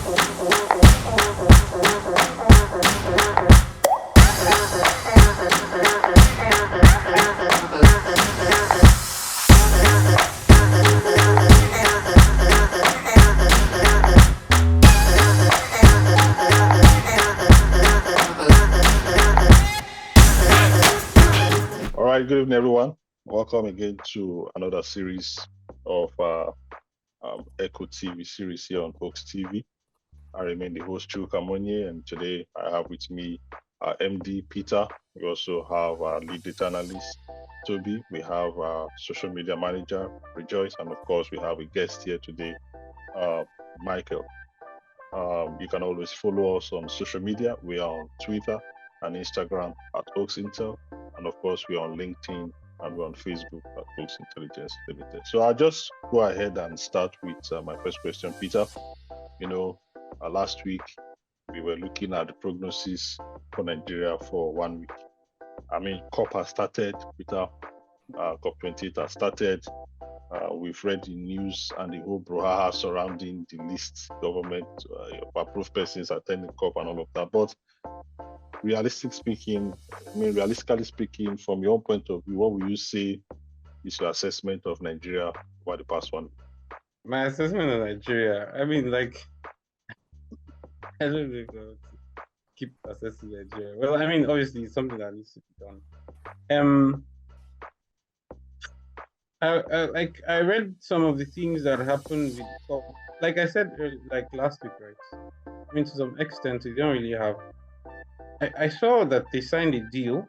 All right, good evening, everyone. Welcome again to another series of EcoTV series here on Oaks TV. I remain the host, Chu Kamonye, and today I have with me our MD, Peter. We also have our lead data analyst, Toby. We have our social media manager, Rejoice, and of course, we have a guest here today, Michael. You can always follow us on social media. We are on Twitter and Instagram at Oaks Intel, and of course, we are on LinkedIn and we're on Facebook at Oaks Intelligence Limited. So I'll just go ahead and start with my first question, Peter. Last week we were looking at the prognosis for Nigeria for 1 week. I mean, COP has started, Peter. COP28 has started. We've read the news and the whole brouhaha surrounding the list government of approved persons attending COP and all of that. But realistically speaking, from your point of view, what will you say is your assessment of Nigeria over the past 1 week? My assessment of Nigeria, I mean, like, I don't know if I want to keep assessing Nigeria. Well, I mean, obviously, it's something that needs to be done. I read some of the things that happened with COP. Like I said, like last week, right? I mean, to some extent, we don't really have. I saw that they signed a deal,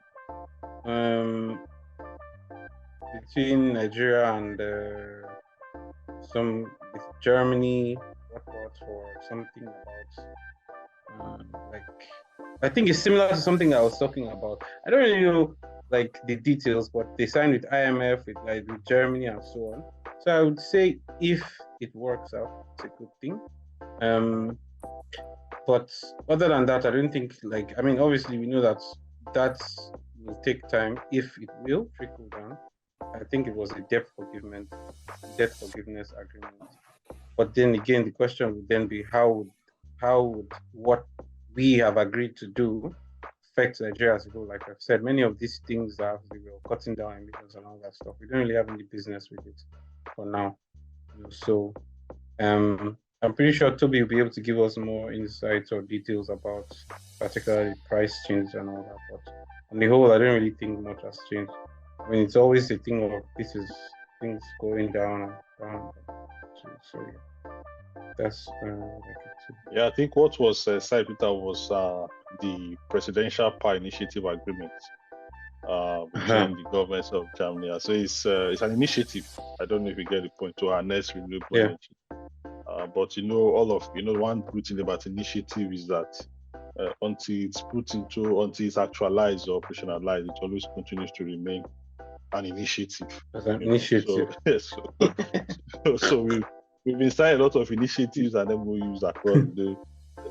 between Nigeria and with Germany, for something about like, I think it's similar to something I was talking about. I don't really know like the details, but they signed with IMF, with Germany and so on. So I would say if it works out, it's a good thing. But other than that, I don't think, like, I mean, obviously we know that will take time, if it will trickle down. I think it was a debt forgiveness agreement. But then again, the question would then be how would what we have agreed to do affect Nigeria as a whole? Like I've said, many of these things that we were cutting down emissions and all that stuff, we don't really have any business with it for now. So I'm pretty sure Toby will be able to give us more insights or details about particularly price change and all that. But on the whole, I don't really think much has changed. I mean, it's always a thing of this is things going down and down. So yeah, that's Yeah, I think what was said, Peter, was the Presidential Power Initiative Agreement between the governments of Germany. So it's an initiative. I don't know if you get the point, to harness renewable energy. But one good thing about initiative is that until it's actualized or operationalized, it always continues to remain an initiative. So we've been signing a lot of initiatives and MOUs across the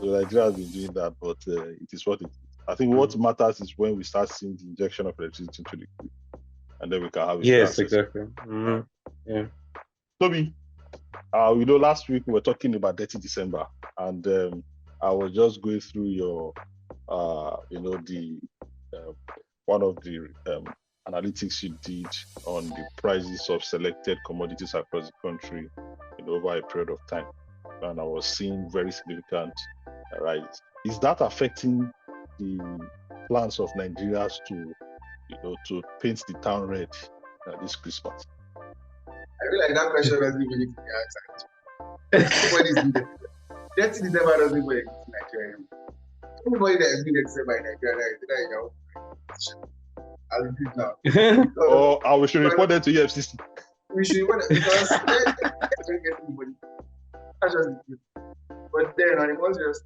Nigeria has been doing that, but it is what it is. I think what matters is when we start seeing the injection of electricity into the grid, and then we can have exactly. Yeah. Toby, last week we were talking about Dirty December, and I was just going through your, one of the analytics you did on the prices of selected commodities across the country over a period of time, and I was seeing very significant rise. Is that affecting the plans of Nigerians to paint the town red this Christmas? I feel like that question doesn't even need to be answered. Nobody's needed. Dirty December doesn't go exist in Nigeria. Anybody that is needed December in Nigeria is either in your own position. I'll repeat now. We should report that to EFCC. We should report it because let's don't get anybody. That's just the truth. But then on the most serious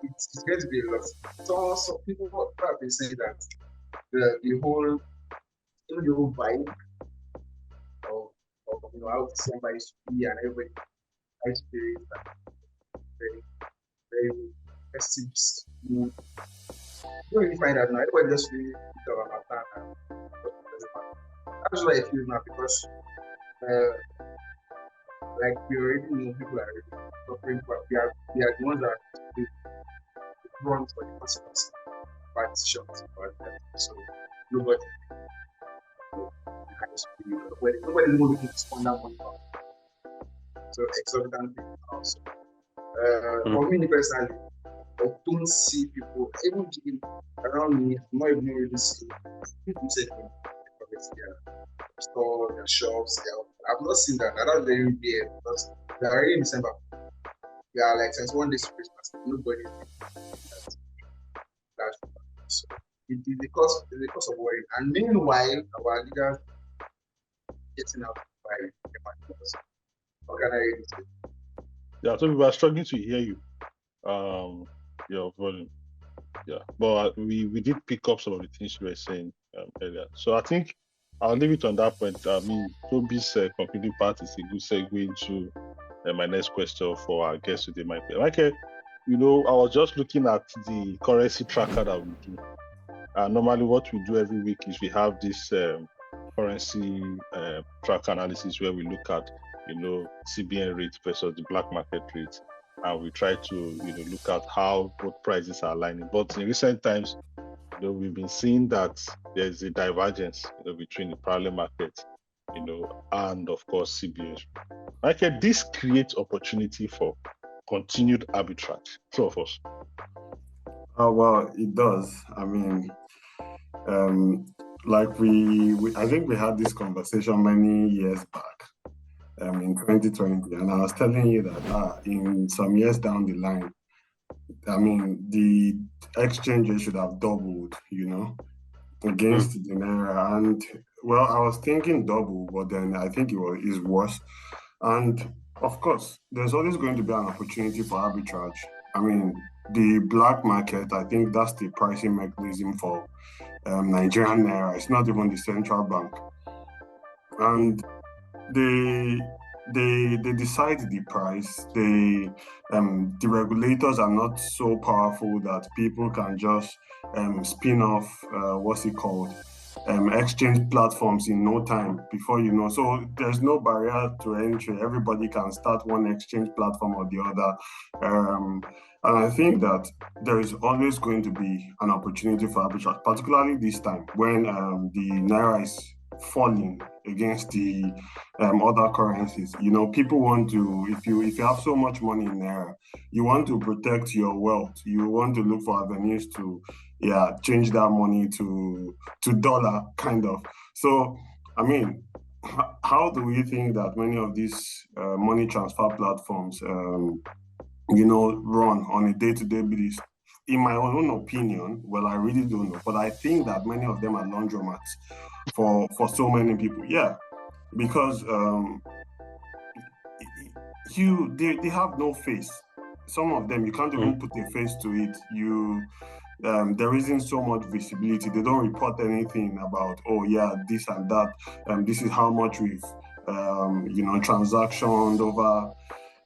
it's going to be a lot. So people have been saying that the whole vibe of how December used to be, and everybody high spirit and very, very festive mood. You don't really find that now. Everybody just really thinks about that. That's what I feel now, because Like we already know people are already suffering, but we are the ones that will run for the consequences of bad decisions about that. So nobody, nobody's even looking to spend that money on. So exorbitant things also. For me personally, I don't see people, even around me, I'm not even really seeing people taking their store, their shops. I've not seen that. I don't very weird because we are already in December. We are like 21 days to Christmas. Nobody's doing that. So it is the cause of worry. And meanwhile, our leaders getting out by the money. What can I really say? Yeah, so we were struggling to hear you. Your volume. Yeah, but we did pick up some of the things you were saying earlier. So I think I'll leave it on that point. I mean, Toby's concluding part is a good segue into my next question for our guest today, Michael. Michael, I was just looking at the currency tracker that we do. Normally, what we do every week is we have this currency track analysis where we look at, CBN rate versus the black market rate, and we try to, look at how both prices are aligning. But in recent times, we've been seeing that there's a divergence, between the parallel market, and of course CBN. Michael, this creates opportunity for continued arbitrage. Two of us. Oh, well, it does. I mean, like I think we had this conversation many years back, in 2020, and I was telling you that in some years down the line, I mean, the exchange rate should have doubled, against the naira. And well, I was thinking double, but then I think is worse. And of course, there's always going to be an opportunity for arbitrage. I mean, the black market, I think that's the pricing mechanism for Nigerian naira. It's not even the central bank. And they decide the price. The regulators are not so powerful that people can just spin off what's it called, exchange platforms in no time before you know. So there's no barrier to entry. Everybody can start one exchange platform or the other. And I think that there is always going to be an opportunity for arbitrage, particularly this time when the naira is falling against the other currencies. People want to, if you have so much money in naira, you want to protect your wealth. You want to look for avenues to change that money to dollar, kind of. So I mean, how do we think that many of these money transfer platforms run on a day-to-day basis? In my own opinion, well, I really don't know, but I think that many of them are laundromats for so many people. Yeah, because they have no face. Some of them you can't even put a face to it. There isn't so much visibility. They don't report anything about, this and that. This is how much we've transactioned over,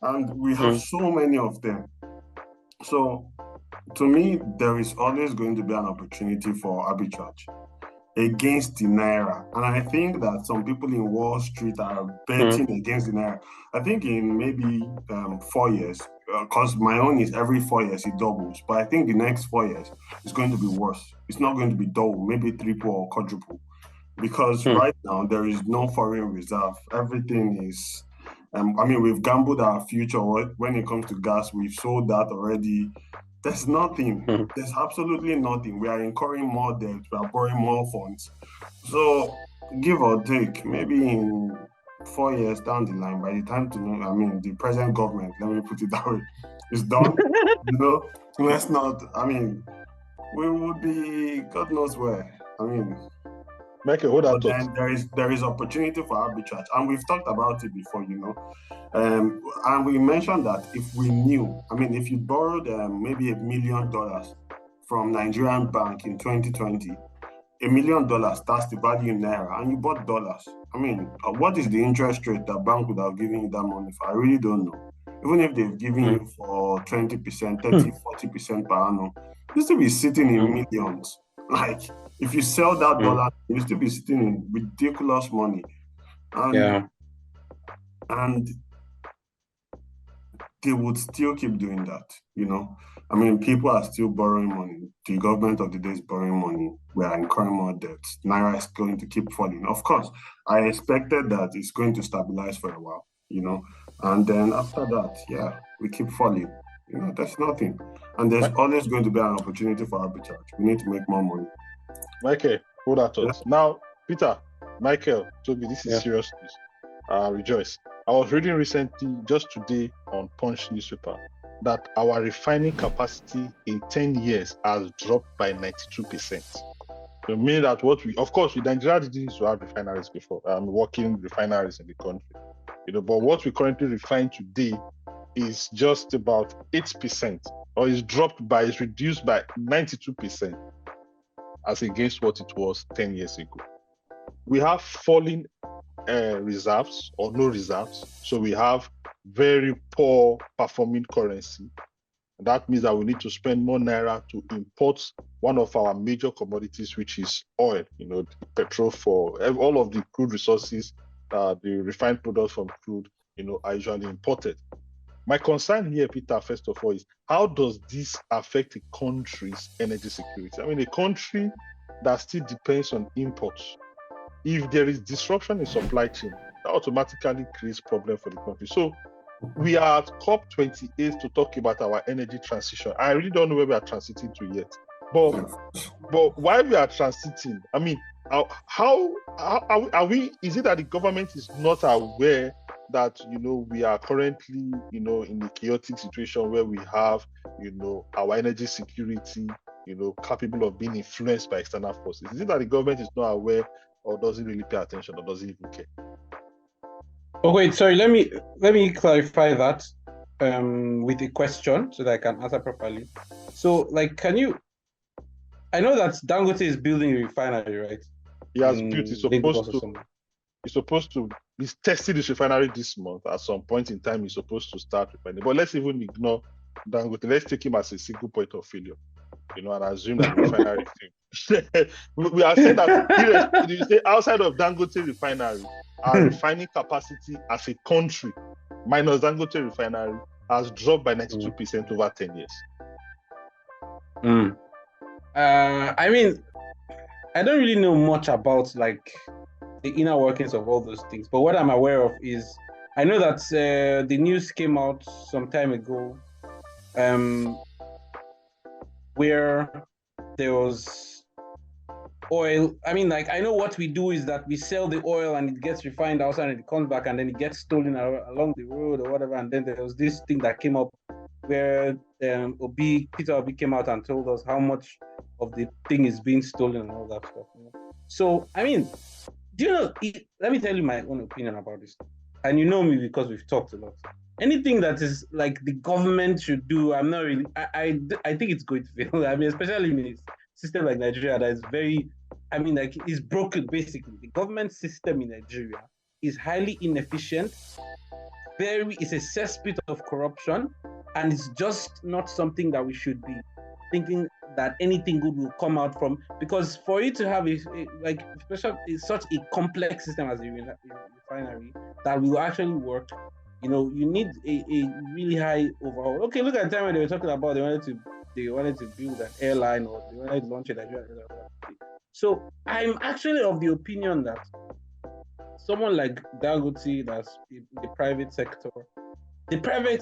and we have so many of them. So to me, there is always going to be an opportunity for arbitrage against the naira. And I think that some people in Wall Street are betting against the naira. I think in maybe 4 years, because my own is every 4 years it doubles. But I think the next 4 years is going to be worse. It's not going to be double, maybe triple or quadruple. Because right now there is no foreign reserve. Everything is, we've gambled our future when it comes to gas. We've sold that already. There's nothing. There's absolutely nothing. We are incurring more debt. We are borrowing more funds. So, give or take, maybe in 4 years down the line, by the time the present government, let me put it that way, is done. Let's not. We would be God knows where. Michael, hold on. Then there is opportunity for arbitrage, and we've talked about it before, and we mentioned that if we knew, if you borrowed maybe $1 million from Nigerian bank in 2020, $1 million, that's the value in naira, and you bought dollars. What is the interest rate that bank would have given you that money for? I really don't know. Even if they've given you for 20%, 30, 40% per annum, you still be sitting in millions. Like, if you sell that dollar, you still be sitting in ridiculous money. And they would still keep doing that, you know. I mean, people are still borrowing money. The government of the day is borrowing money. We are incurring more debt. Naira is going to keep falling. Of course, I expected that it's going to stabilize for a while, you know. And then after that, yeah, we keep falling. You know, that's nothing. And there's always going to be an opportunity for arbitrage. We need to make more money. Michael, hold that thought. Yeah. Now, Peter, Michael, Toby, this is serious news. Rejoice. I was reading recently, just today, on Punch newspaper, that our refining capacity in 10 years has dropped by 92%. So meaning that of course, with Nigeria didn't used to have refineries before, working refineries in the country, you know, but what we currently refine today is just about 8%, or is reduced by 92% as against what it was 10 years ago. We have falling reserves or no reserves, so we have very poor performing currency. That means that we need to spend more naira to import one of our major commodities, which is oil. You know, petrol, for all of the crude resources, the refined products from crude, you know, are usually imported. My concern here, Peter, first of all, is how does this affect a country's energy security? I mean, a country that still depends on imports, if there is disruption in supply chain, that automatically creates problem for the country. So we are at COP28 to talk about our energy transition. I really don't know where we are transiting to yet. But while we are transiting, I mean, how are we? Is it that the government is not aware that, you know, we are currently, you know, in a chaotic situation where we have, you know, our energy security, you know, capable of being influenced by external forces? Is it that the government is not aware, or doesn't really pay attention, or doesn't even care? Oh wait, sorry. Let me clarify that with a question so that I can answer properly. So, like, can you? I know that Dangote is building a refinery, right? He has built. He's supposed to. He's testing this refinery this month. At some point in time, he's supposed to start refining. But let's even ignore Dangote. Let's take him as a single point of failure, you know, and assume that the refinery failed. We are saying that you say outside of Dangote refinery, our refining capacity as a country, minus Dangote refinery, has dropped by 92% over 10 years. I mean, I don't really know much about like the inner workings of all those things, but what I'm aware of is I know that the news came out some time ago, where there was oil. I mean, like, I know what we do is that we sell the oil and it gets refined outside and it comes back and then it gets stolen along the road or whatever. And then there was this thing that came up where Peter Obi came out and told us how much of the thing is being stolen and all that stuff. You know? So, I mean, do you know, let me tell you my own opinion about this. And you know me because we've talked a lot. Anything that is like the government should do, I'm not really, I think it's going to fail. I mean, especially in a system like Nigeria that is very, I mean, like, it's broken basically. The government system in Nigeria is highly inefficient. It's a cesspit of corruption, and it's just not something that we should be thinking that anything good will come out from, because for you to have like such a complex system as a refinery that will actually work, you know, you need a really high overhaul. Okay, look at the time when they were talking about they wanted to build an airline, or they wanted to launch a Nigeria. So I'm actually of the opinion that someone like Dangote, that's in the private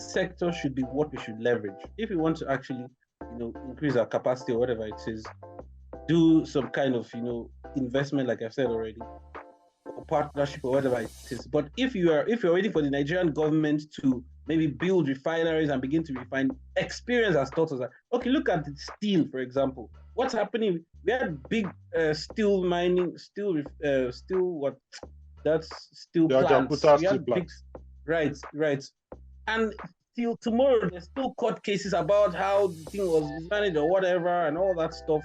sector should be what we should leverage if we want to actually, you know, increase our capacity or whatever it is, do some kind of, you know, investment, like I've said already, or partnership or whatever it is. But if you're waiting for the Nigerian government to maybe build refineries and begin to refine, experience has taught us that. Okay, look at the steel, for example. What's happening? We had big steel mining, what? That's steel plants. We had big, right. And till tomorrow, there's still court cases about how the thing was mismanaged or whatever, and all that stuff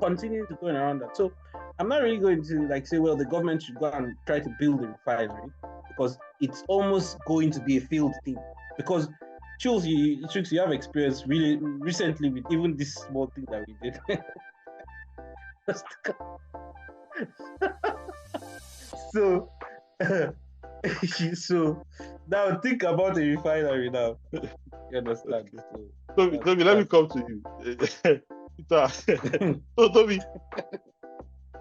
continuing to go around that. So I'm not really going to like say, well, the government should go and try to build a refinery, because it's almost going to be a failed thing. Because Chills, you have experience really recently with even this small thing that we did. So Now think about a refinery now. You understand? Okay. Toby, let me come to you. Peter. So, Toby,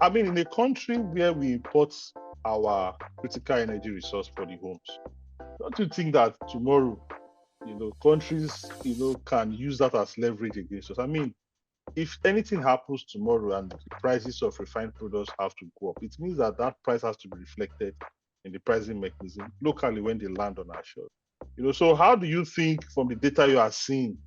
I mean, in a country where we import our critical energy resource for the homes, don't you think that tomorrow, countries, can use that as leverage against us? I mean, if anything happens tomorrow and the prices of refined products have to go up, it means that that price has to be reflected in the pricing mechanism locally when they land on our shores. So how do you think, from the data you are seeing,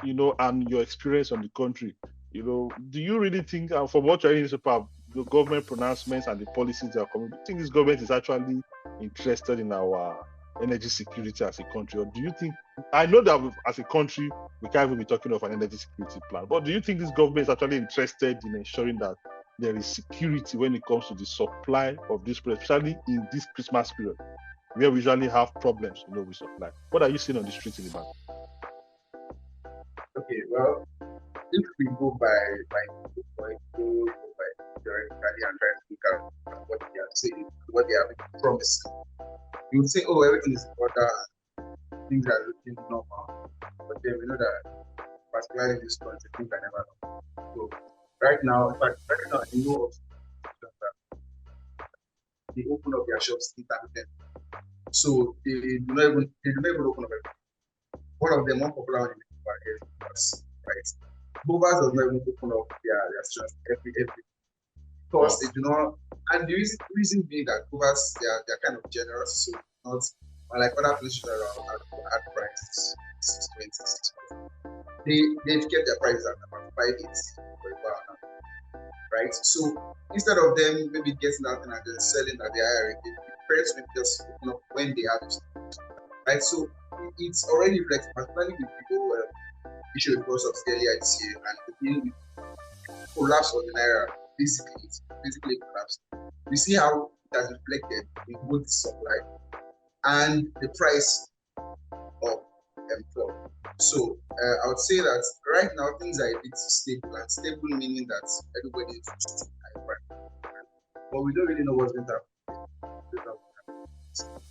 and your experience on the country, do you really think, from what you're hearing about the government pronouncements and the policies that are coming, do you think this government is actually interested in our energy security as a country? Or do you think, I know that as a country, we can't even be talking of an energy security plan, but do you think this government is actually interested in ensuring that there is security when it comes to the supply of this product, especially in this Christmas period, where we usually have problems, with supply? What are you seeing on the streets in the bank? Okay, well, if we go by theoretically and try to look at what they are saying, what they are promising, you would say, oh, everything is in order, things are looking normal. But then we know that, particularly in this country, things are never normal. So right now, in fact, right now, I know of that they open up their shops intermittently. So they do not even open up everything. One of them, more popular one is Movers, right? Movers does not even open up their restaurants every because they do not. And the reason being that Movers, they're kind of generous, so not like other places around at prices 620. They've kept their prices at about 580 for a while now, right? So instead of them maybe getting that and then selling at the higher rate, they prefer to just open up when they have it, right? So it's already reflected, particularly with people issue with cost of earlier this year and the collapse of the naira. Basically collapsed. We see how it has reflected in both supply and the price of flour. So I would say that right now things are a bit stable, and stable meaning that everybody is used to high price. But we don't really know what's going to happen.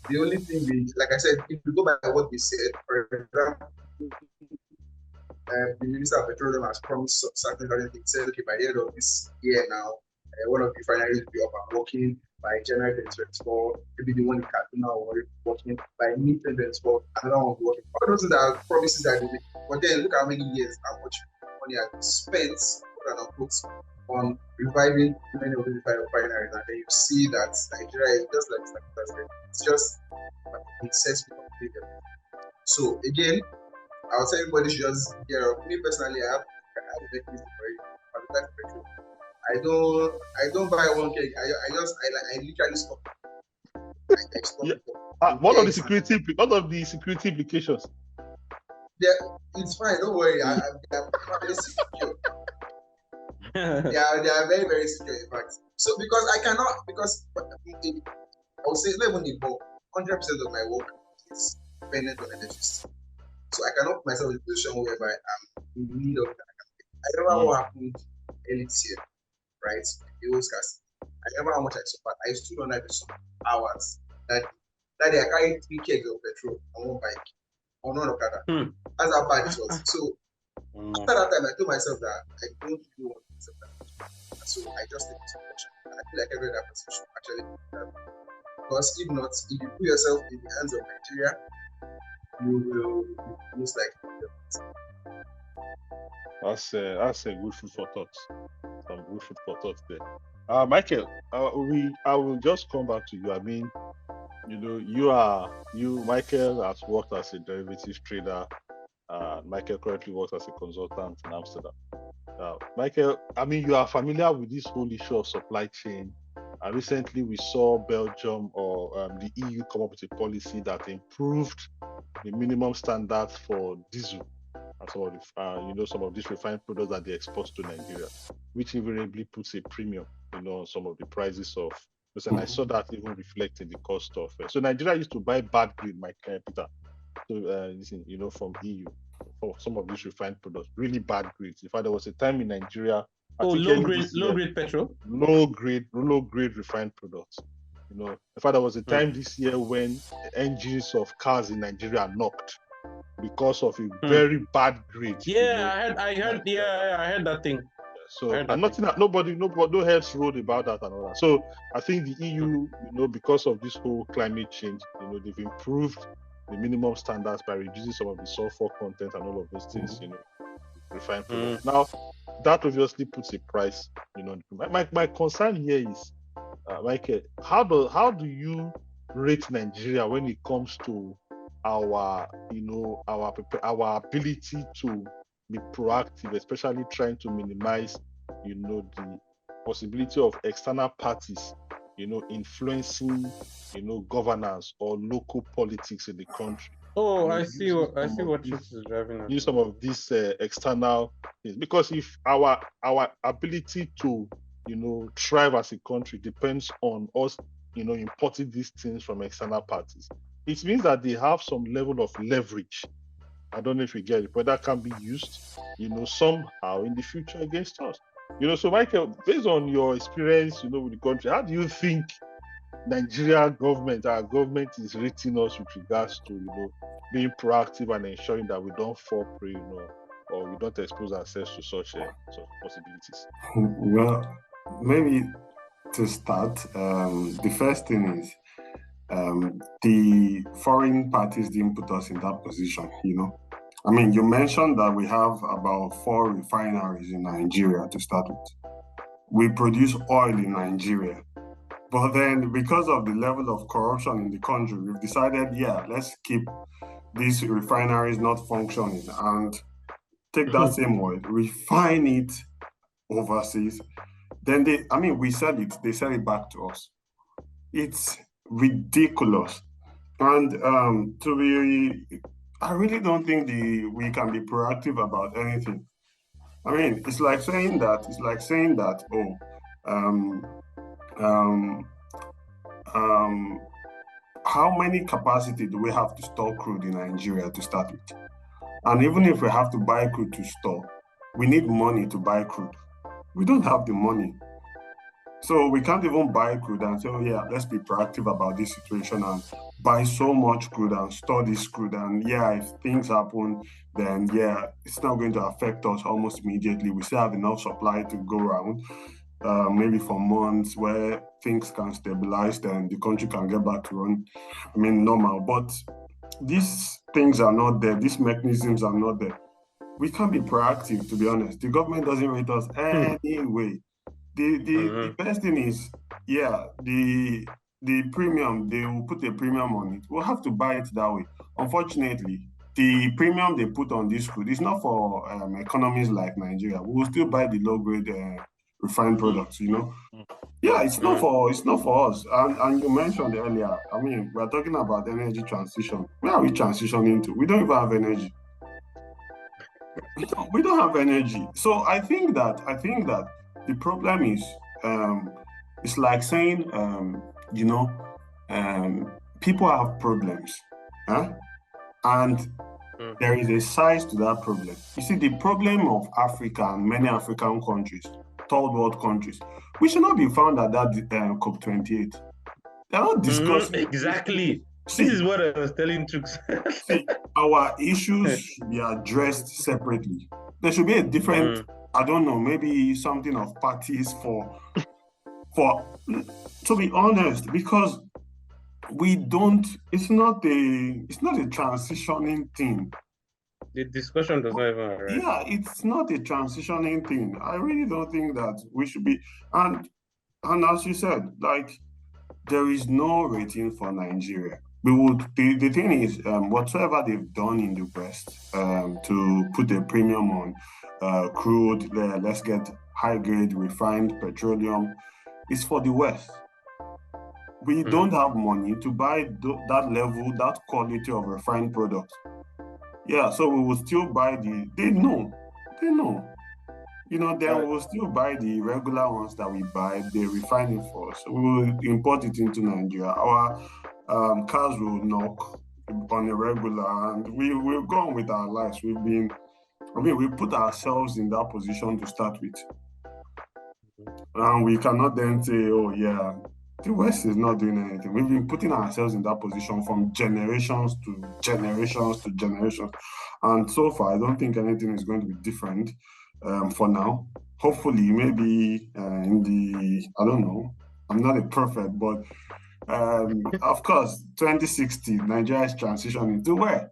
The only thing like I said, if we go by what we said, for example, the Minister of Petroleum has promised certain things. He said, okay, by the end of this year now, one of the refineries will be up and working by January 2024. Maybe the one in Kaduna will be working by mid-2024. Another one will be working. All those are promises that they make. But then look how many years, how much money has been spent, on reviving many of the refineries, and then you see that Nigeria is just like it's just a necessity of failure. So again, I would say everybody should just get up. Me personally, I have a mechanism for it. I like petrol. I don't buy one cake. I literally stop. I stop. Yeah. What are the security implications? Yeah, it's fine. Don't worry. They are very secure. they are very, very secure, in fact. So because I would say not even the bulk, 100% of my work is dependent on electricity. So I cannot put myself in a position whereby I'm in need of that. I remember what happened early this year, right? The whole scarcity. I remember how much I suffered. I stood on that for some hours. That day I carried 3 kegs of petrol on one bike, on one Okada. That's how bad it was. So after that time, I told myself that I don't really want to accept that. So I just take this option. And I feel like every other person should actually do that. Because if not, if you put yourself in the hands of Nigeria, you will most likely. That's a good food for thought. Some good food for thought there. Michael, I will just come back to you. I mean, Michael has worked as a derivatives trader. Michael currently works as a consultant in Amsterdam. Michael, I mean, you are familiar with this whole issue of supply chain. Recently, we saw Belgium or the EU come up with a policy that improved the minimum standards for diesel and some of these refined products that they export to Nigeria, which invariably puts a premium, on some of the prices of. And I saw that even reflecting the cost of. So Nigeria used to buy bad grade, Peter. So from EU for some of these refined products, really bad grades. In fact, there was a time in Nigeria. Low grade petrol. Low grade refined products. In fact, there was a time this year when the engines of cars in Nigeria knocked because of a very bad grade. Yeah, I heard that thing. So and nothing, nobody, no heads rolled about that and all that. So I think the EU, because of this whole climate change, they've improved the minimum standards by reducing some of the sulfur content and all of those things, refined products. Now, that obviously puts a price, My concern here is, Michael, how do you rate Nigeria when it comes to our ability to be proactive, especially trying to minimize, the possibility of external parties, influencing, governance or local politics in the country. Oh, I see what Chips is driving at. Use some of these external things, because if our ability to thrive as a country depends on us importing these things from external parties, it means that they have some level of leverage. I don't know if you get it, but that can be used somehow in the future against us. So Michael, based on your experience with the country, how do you think Nigeria government, our government, is rating us with regards to being proactive and ensuring that we don't fall prey, or we don't expose ourselves to such possibilities? Well, maybe to start, the first thing is the foreign parties didn't put us in that position. I mean, you mentioned that we have about 4 refineries in Nigeria to start with. We produce oil in Nigeria. But then, because of the level of corruption in the country, we've decided, let's keep these refineries not functioning and take that same oil, refine it overseas. Then we sell it, they sell it back to us. It's ridiculous. And I really don't think we can be proactive about anything. I mean, it's like saying that, how many capacity do we have to store crude in Nigeria to start with? And even if we have to buy crude to store, we need money to buy crude. We don't have the money. So we can't even buy crude and say, let's be proactive about this situation and buy so much crude and store this crude. And if things happen, then it's not going to affect us almost immediately. We still have enough supply to go around, maybe for months where things can stabilize, then the country can get back to normal. But these things are not there. These mechanisms are not there. We can't be proactive, to be honest. The government doesn't rate us anyway. The best thing is, the premium, they will put a premium on it. We'll have to buy it that way. Unfortunately, the premium they put on this crude is not for economies like Nigeria. We will still buy the low-grade refined products, it's not for us. And you mentioned earlier, we're talking about energy transition. Where are we transitioning to? We don't even have energy. We don't have energy. So I think that the problem is, it's like saying, people have problems, and there is a size to that problem. You see, the problem of Africa and many African countries, third world countries, we should not be found at that COP28. They're not discussing. Exactly. See, this is what I was telling Trooks. See, our issues should be addressed separately. There should be a different, I don't know, maybe something of parties for to be honest, because it's not a transitioning thing. The discussion does not even arise. Yeah, it's not a transitioning thing. I really don't think that we should be, and as you said, there is no rating for Nigeria. The thing is, whatsoever they've done in the West to put a premium on crude, let's get high-grade refined petroleum, is for the West. We don't have money to buy that level, that quality of refined products. So we will still buy they know. We will still buy the regular ones that we buy, they refine it for us. We will import it into Nigeria. Our cars will knock on a regular, and we've gone with our lives. We put ourselves in that position to start with. And we cannot then say, The West is not doing anything. We've been putting ourselves in that position from generations to generations to generations. And so far, I don't think anything is going to be different for now. Hopefully, maybe in the, I don't know, I'm not a prophet, but of course, 2060, Nigeria is transitioning to where?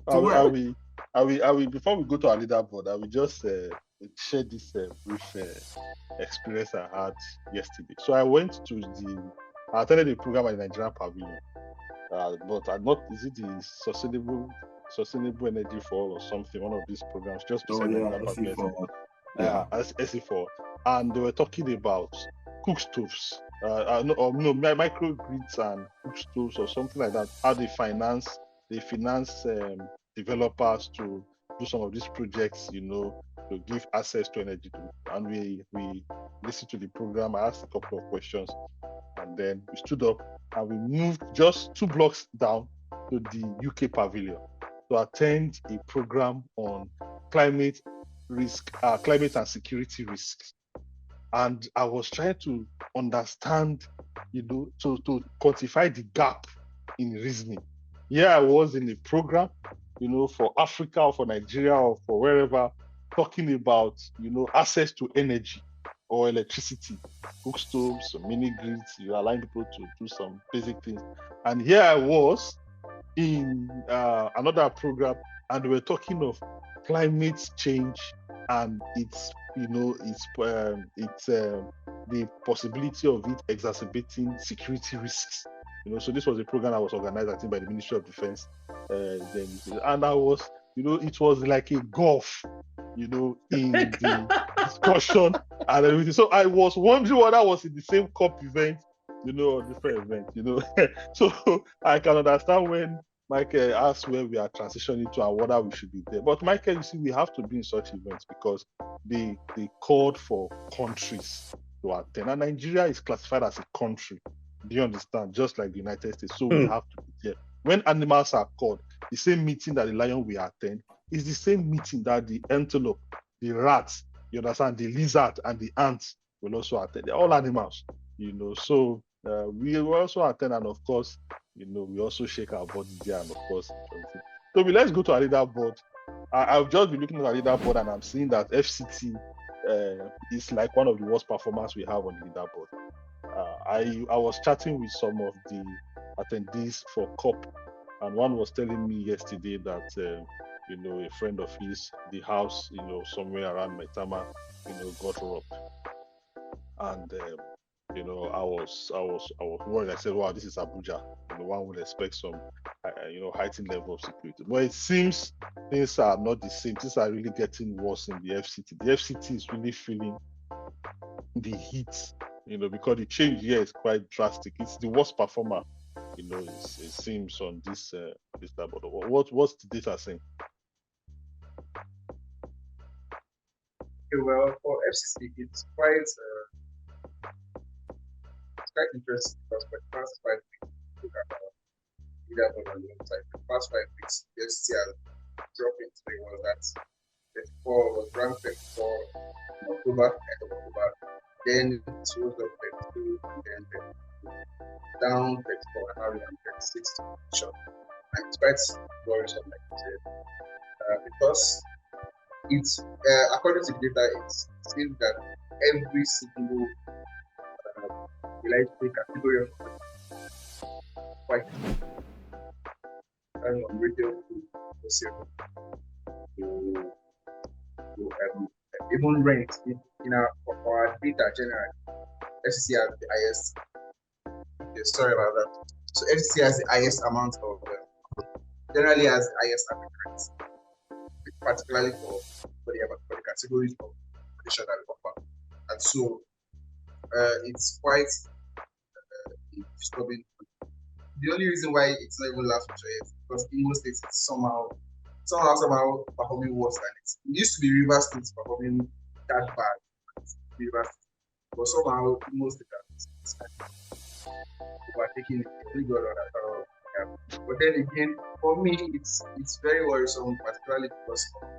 Before we go to our leaderboard, I will just share this brief experience I had yesterday. So I attended the program at the Nigerian Pavilion, but is it the Sustainable Energy for All or something, one of these programs just beside the Nigerian Pavilion. SE4. And they were talking about cook stoves, microgrids and cook stoves or something like that, how they finance developers to do some of these projects, to give access to energy. And we listened to the program. I asked a couple of questions, and then we stood up and we moved just 2 blocks down to the UK Pavilion to attend a program on climate and security risks. And I was trying to understand, to quantify the gap in reasoning. I was in a program, for Africa or for Nigeria or for wherever, talking about, access to energy or electricity, cook stoves, mini grids, you allow people to do some basic things. And here I was in another program, and we're talking of climate change and its the possibility of it exacerbating security risks. So this was a program that was organized, I think, by the Ministry of Defense. And I was, it was like a gulf, in the discussion and everything. So I was wondering whether I was in the same COP event, or different event, So I can understand when Michael asked where we are transitioning to and whether we should be there. But Michael, you see, we have to be in such events because they called for countries to attend. And Nigeria is classified as a country. Do you understand? Just like the United States. So we have to be there. When animals are called, the same meeting that the lion will attend is the same meeting that the antelope, the rats, you understand, the lizard and the ants will also attend. They're all animals, So we will also attend, and of course, we also shake our body there, and of course, so let's go to our leaderboard. I've just been looking at our leaderboard, and I'm seeing that FCT is like one of the worst performers we have on the leaderboard. I was chatting with some of the attendees for COP, and one was telling me yesterday that a friend of his, the house, somewhere around Maitama, got robbed, and I was worried. I said, "Wow, this is Abuja. One would expect some, heightened level of security." But it seems things are not the same. Things are really getting worse in the FCT. The FCT is really feeling the heat, because the change here is quite drastic. It's the worst performer, it seems on this level. What's the data saying? Okay, well, for FCC, it's quite interesting because for the past 5 weeks, look at leaderboard on the website. For the past 5 weeks, the FCC has dropped into it. Was that 34 was ranked 34 in October, end of October. Then it rose up 32, and then down 34, and now we're on 36 position. And it's quite worrisome, like you said, because it's according to the data, it seems that every single category of quite on retail food, even rent in our data generally. FCC has the highest. Sorry about that. So FCC has the highest amount of generally has the highest average rent, particularly for the categories of accommodation that we offer, and so it's quite disturbing. The only reason why it's not even last feature is because in most states it's somehow performing worse than it. It used to be Rivers State performing that bad. Rivers State. But somehow most states overtaking it. We got on that. But then again, for me, it's very worrisome, particularly because of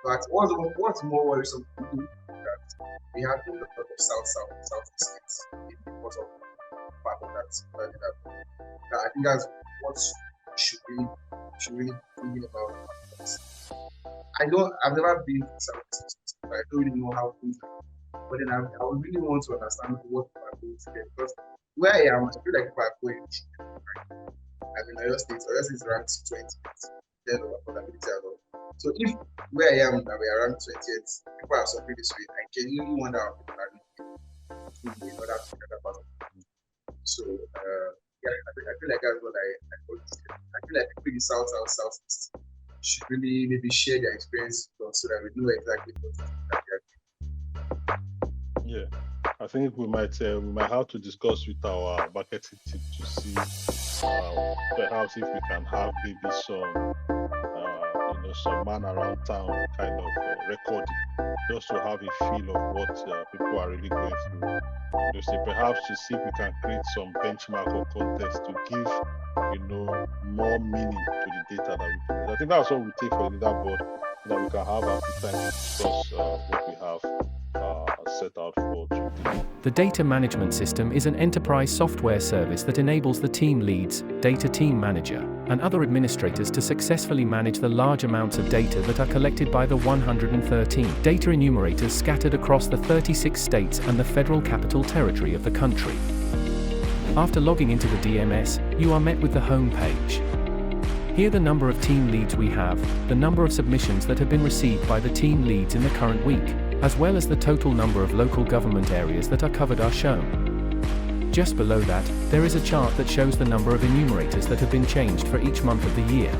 that. What's more worrisome to me is that we have a lot of southeast states in the that's valid. I think that's what should be thinking about. I've never been to South East, so I don't really know how things are. But then I would really want to understand what people are going to get, because where I am, I feel like people are going. I'm in Oyo State. Oyo State is ranked 20th, then of affordability as well. So if where I am that we are ranked 20th, people are suffering this way, I genuinely wonder how people are doing in order to get that part of it. So yeah, I feel like that's what I feel like people in Southeast should really maybe share their experience so that we know exactly what they are doing. Yeah, I think we might have to discuss with our marketing team to see perhaps if we can have maybe some man around town kind of recording, just to have a feel of what people are really going through. Perhaps to see if we can create some benchmark or contest to give more meaning to the data that we produce. I think that's what we take for the leaderboard, so that we can have a good time to discuss what we have set out for today. The data management system is an enterprise software service that enables the team leads, data team manager, and other administrators to successfully manage the large amounts of data that are collected by the 113 data enumerators scattered across the 36 states and the Federal Capital Territory of the country. After logging into the DMS, you are met with the home page. Here the number of team leads we have, the number of submissions that have been received by the team leads in the current week, as well as the total number of local government areas that are covered are shown. Just below that, there is a chart that shows the number of enumerators that have been changed for each month of the year.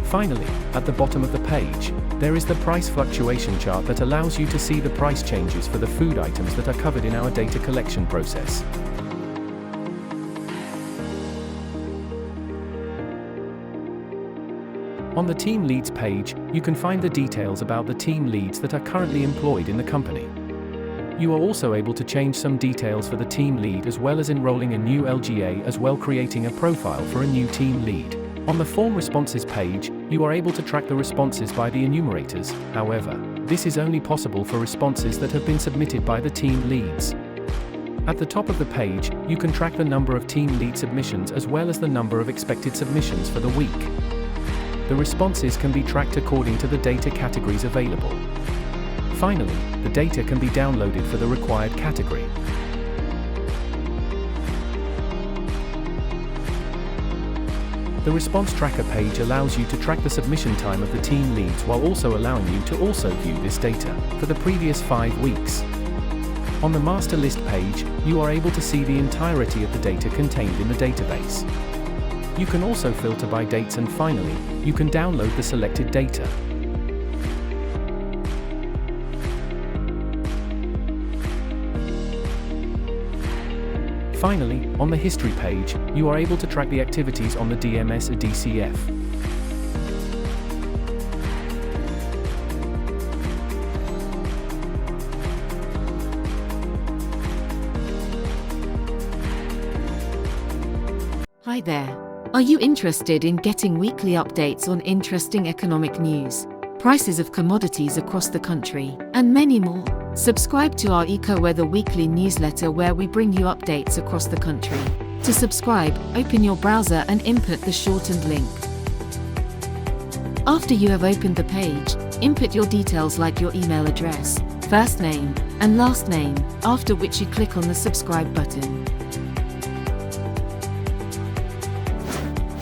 Finally, at the bottom of the page, there is the price fluctuation chart that allows you to see the price changes for the food items that are covered in our data collection process. On the Team Leads page, you can find the details about the team leads that are currently employed in the company. You are also able to change some details for the team lead, as well as enrolling a new LGA, as well creating a profile for a new team lead. On the Form Responses page, you are able to track the responses by the enumerators. However, this is only possible for responses that have been submitted by the team leads. At the top of the page, you can track the number of team lead submissions as well as the number of expected submissions for the week. The responses can be tracked according to the data categories available. Finally, the data can be downloaded for the required category. The Response Tracker page allows you to track the submission time of the team leads while also allowing you to also view this data for the previous 5 weeks. On the Master List page, you are able to see the entirety of the data contained in the database. You can also filter by dates, and finally, you can download the selected data. Finally, on the History page, you are able to track the activities on the DMS DCF. Hi there. Are you interested in getting weekly updates on interesting economic news, prices of commodities across the country, and many more? Subscribe to our EcoWeather weekly newsletter, where we bring you updates across the country. To subscribe, open your browser and input the shortened link. After you have opened the page, input your details like your email address, first name, and last name, after which you click on the subscribe button.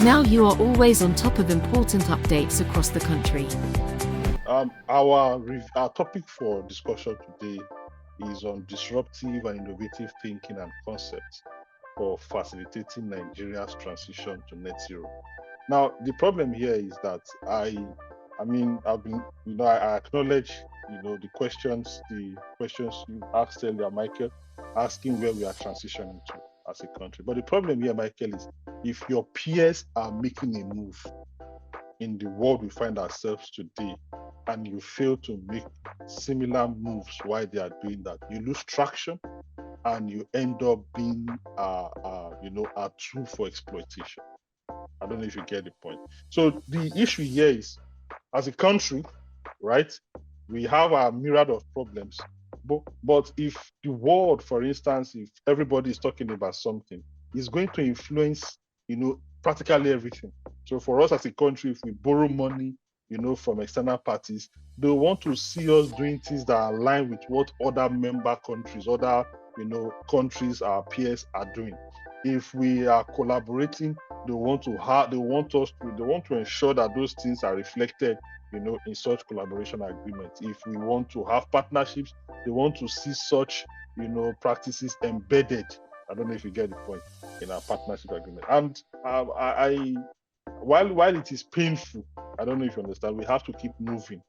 Now you are always on top of important updates across the country. Our topic for discussion today is on disruptive and innovative thinking and concepts for facilitating Nigeria's transition to net zero. Now, the problem here is that I acknowledge, the questions you asked earlier, Michael, asking where we are transitioning to as a country. But the problem here, Michael, is if your peers are making a move in the world we find ourselves today, and you fail to make similar moves while they are doing that, you lose traction and you end up being a tool for exploitation. I don't know if you get the point. So the issue here is, as a country, right, we have a myriad of problems. But if the world, for instance, if everybody is talking about something, is going to influence, practically everything. So for us as a country, if we borrow money, from external parties, they want to see us doing things that align with what other member countries, other, countries, our peers are doing. If we are collaborating, they want to ensure that those things are reflected, in such collaboration agreements. If we want to have partnerships, they want to see such, practices embedded. I don't know if you get the point, in our partnership agreement. And while it is painful, I don't know if you understand, we have to keep moving,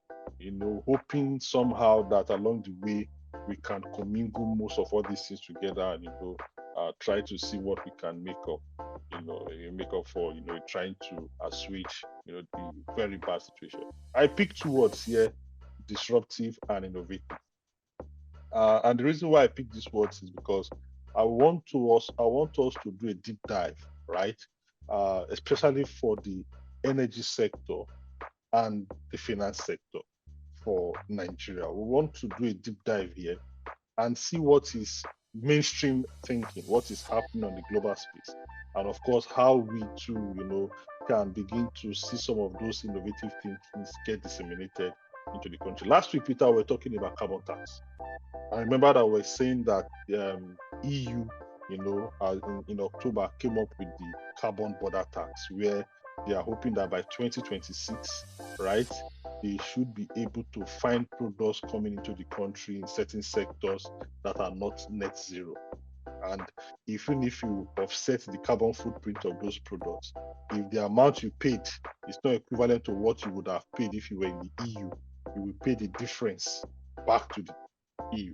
hoping somehow that along the way we can commingle most of all these things together and try to see what we can make up, make up for, trying to assuage, the very bad situation. I picked two words here: disruptive and innovative. And the reason why I picked these words is because I want us to do a deep dive, right? Especially for the energy sector and the finance sector for Nigeria. We want to do a deep dive here and see what is mainstream thinking, what is happening on the global space, and of course, how we too, can begin to see some of those innovative thinkings get disseminated into the country. Last week, Peter, we were talking about carbon tax. I remember that we're saying that EU, in October, came up with the carbon border tax, where they are hoping that by 2026, right, they should be able to find products coming into the country in certain sectors that are not net zero. And even if you offset the carbon footprint of those products, if the amount you paid is not equivalent to what you would have paid if you were in the EU, you will pay the difference back to the EU.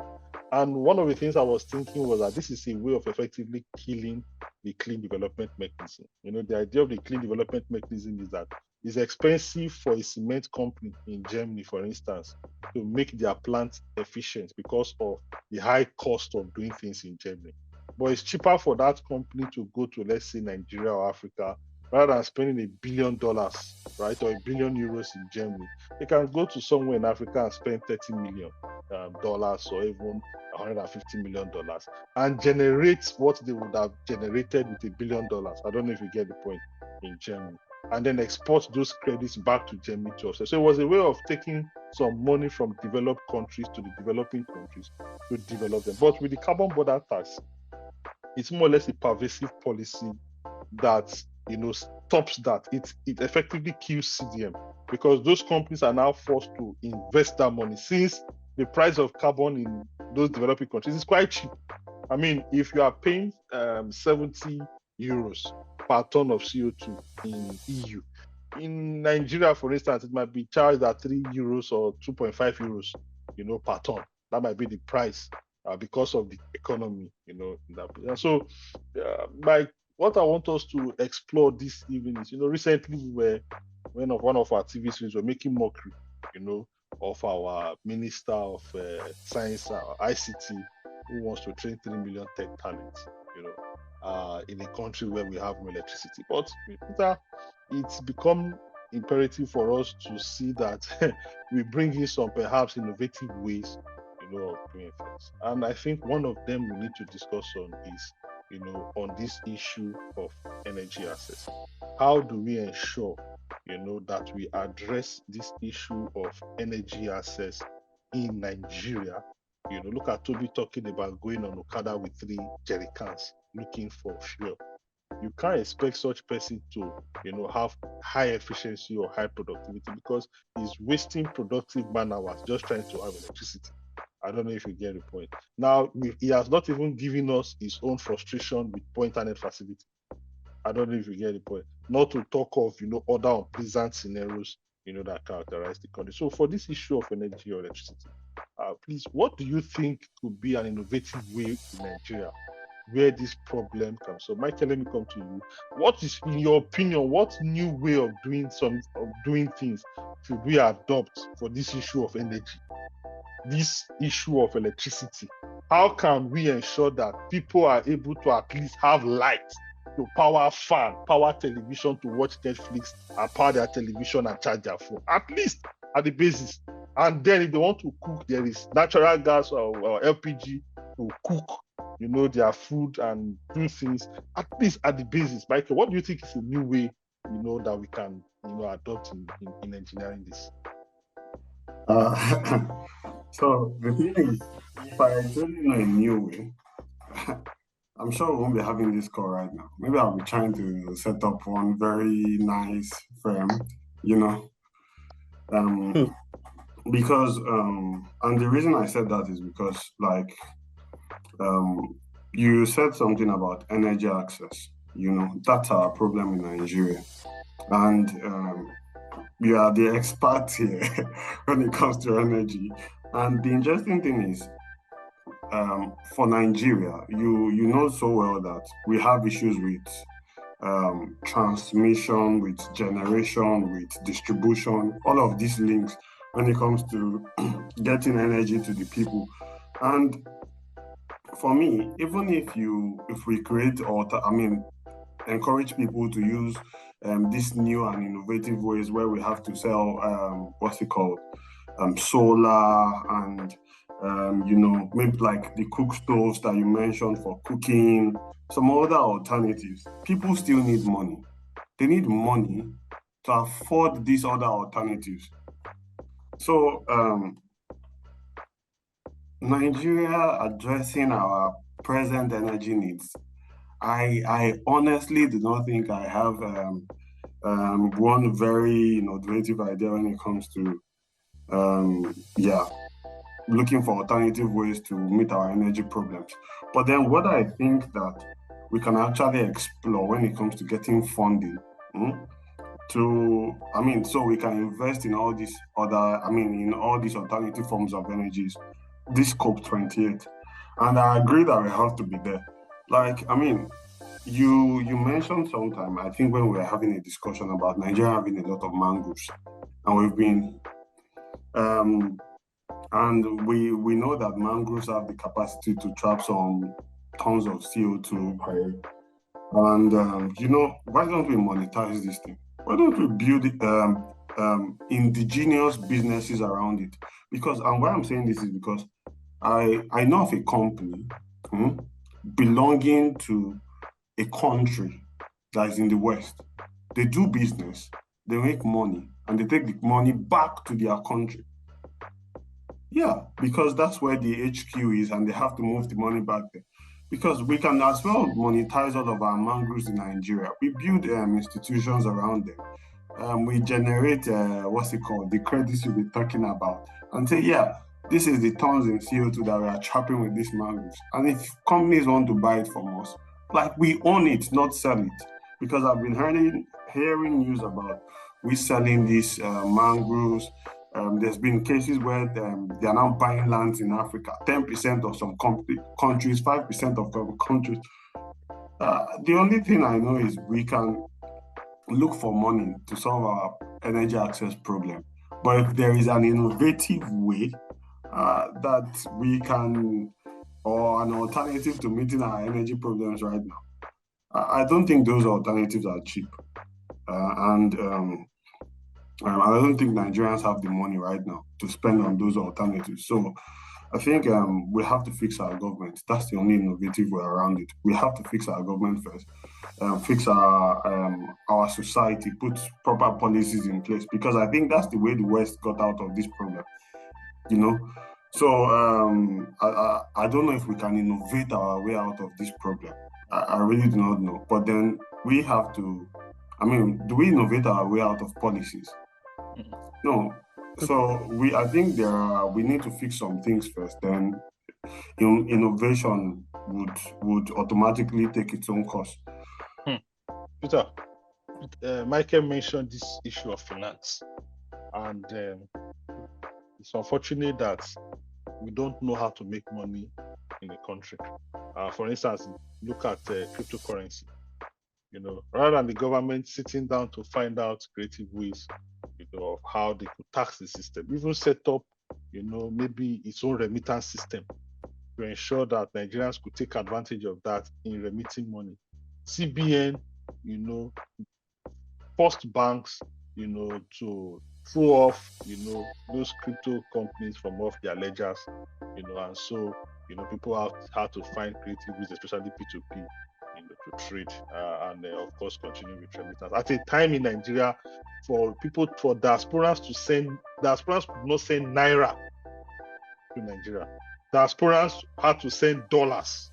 And one of the things I was thinking was that this is a way of effectively killing the clean development mechanism. The idea of the clean development mechanism is that it's expensive for a cement company in Germany, for instance, to make their plant efficient because of the high cost of doing things in Germany. But it's cheaper for that company to go to, let's say, Nigeria or Africa, rather than spending $1 billion, right, or €1 billion in Germany. They can go to somewhere in Africa and spend $30 million or even $150 million and generate what they would have generated with $1 billion. I don't know if you get the point, in Germany, and then export those credits back to Germany to offset. So it was a way of taking some money from developed countries to the developing countries to develop them. But with the carbon border tax, it's more or less a pervasive policy that stops that. It effectively kills CDM, because those companies are now forced to invest that money, since the price of carbon in those developing countries is quite cheap. I mean, if you are paying 70 euros per ton of CO2 in EU, in Nigeria, for instance, it might be charged at 3 euros or 2.5 euros, per ton. That might be the price because of the economy, So, what I want us to explore this evening is, recently we were, one of our TV series, were making mockery, of our Minister of Science, ICT, who wants to train 3 million tech talents, in a country where we have no electricity. But it's become imperative for us to see that we bring in some perhaps innovative ways, of doing things. And I think one of them we need to discuss on is, on this issue of energy access. How do we ensure, that we address this issue of energy access in Nigeria? Look at Toby talking about going on Okada with 3 jerry cans looking for fuel. You can't expect such person to, have high efficiency or high productivity, because he's wasting productive man hours just trying to have electricity. I don't know if you get the point. Now, he has not even given us his own frustration with poor internet facility. I don't know if you get the point. Not to talk of, other unpleasant scenarios, that characterize the country. So for this issue of energy or electricity, please, what do you think could be an innovative way in Nigeria where this problem comes? So, Michael, let me come to you. What is, in your opinion, what new way of doing things should we adopt for this issue of energy, this issue of electricity? How can we ensure that people are able to at least have light to power fan, power television, to watch Netflix, and power their television and charge their phone, at least at the basis? And then if they want to cook, there is natural gas or LPG to cook, their food and do things, at least at the basis. Michael, what do you think is a new way, that we can, adopt in engineering this? So the thing is, if I really know a new way, I'm sure we won't be having this call right now. Maybe I'll be trying to set up one very nice firm, you know. Because and the reason I said that is because you said something about energy access. That's our problem in Nigeria. And you are the expert here when it comes to energy. And the interesting thing is, for Nigeria, you know so well that we have issues with transmission, with generation, with distribution, all of these links when it comes to getting energy to the people. And for me, even if we create encourage people to use these new and innovative ways where we have to sell solar and maybe like the cook stoves that you mentioned for cooking, some other alternatives. People still need money. They need money to afford these other alternatives. So Nigeria addressing our present energy needs, I honestly do not think I have one very innovative idea when it comes to looking for alternative ways to meet our energy problems. But then what I think that we can actually explore when it comes to getting funding so we can invest in all these alternative forms of energies, this COP28. And I agree that we have to be there. You mentioned sometime, I think when we were having a discussion about Nigeria having a lot of mangroves, and we've been and we know that mangroves have the capacity to trap some tons of CO2 per year. And why don't we monetize this thing? Why don't we build indigenous businesses around it? And why I'm saying this is because I know of a company belonging to a country that is in the West. They do business, they make money, and they take the money back to their country. Yeah, because that's where the HQ is, and they have to move the money back there. Because we can as well monetize all of our mangroves in Nigeria. We build institutions around them. We generate the credits you'll be talking about, and say, yeah, this is the tons in CO2 that we are trapping with these mangroves. And if companies want to buy it from us, we own it, not sell it. Because I've been hearing news about we selling these mangroves. There's been cases where they are now buying lands in Africa, 10% of some countries, 5% of countries. The only thing I know is we can look for money to solve our energy access problem. But if there is an innovative way that we can, or an alternative to meeting our energy problems right now, I don't think those alternatives are cheap. I don't think Nigerians have the money right now to spend on those alternatives. So I think we have to fix our government. That's the only innovative way around it. We have to fix our government first, fix our society, put proper policies in place, because I think that's the way the West got out of this problem. So I don't know if we can innovate our way out of this problem. I really do not know. But then we have to. Do we innovate our way out of policies? No. So I think we need to fix some things first. Then innovation would automatically take its own course. Peter, Michael mentioned this issue of finance, and it's unfortunate that we don't know how to make money in the country. For instance, look at cryptocurrency. Rather than the government sitting down to find out creative ways, of how they could tax the system, even set up, maybe its own remittance system to ensure that Nigerians could take advantage of that in remitting money. CBN, forced banks, to throw off, those crypto companies from off their ledgers, and so people have had to find creative ways, especially P2P, to trade and of course continue with remittance. At a time in Nigeria, for diasporans could not send naira to Nigeria. Diasporans had to send dollars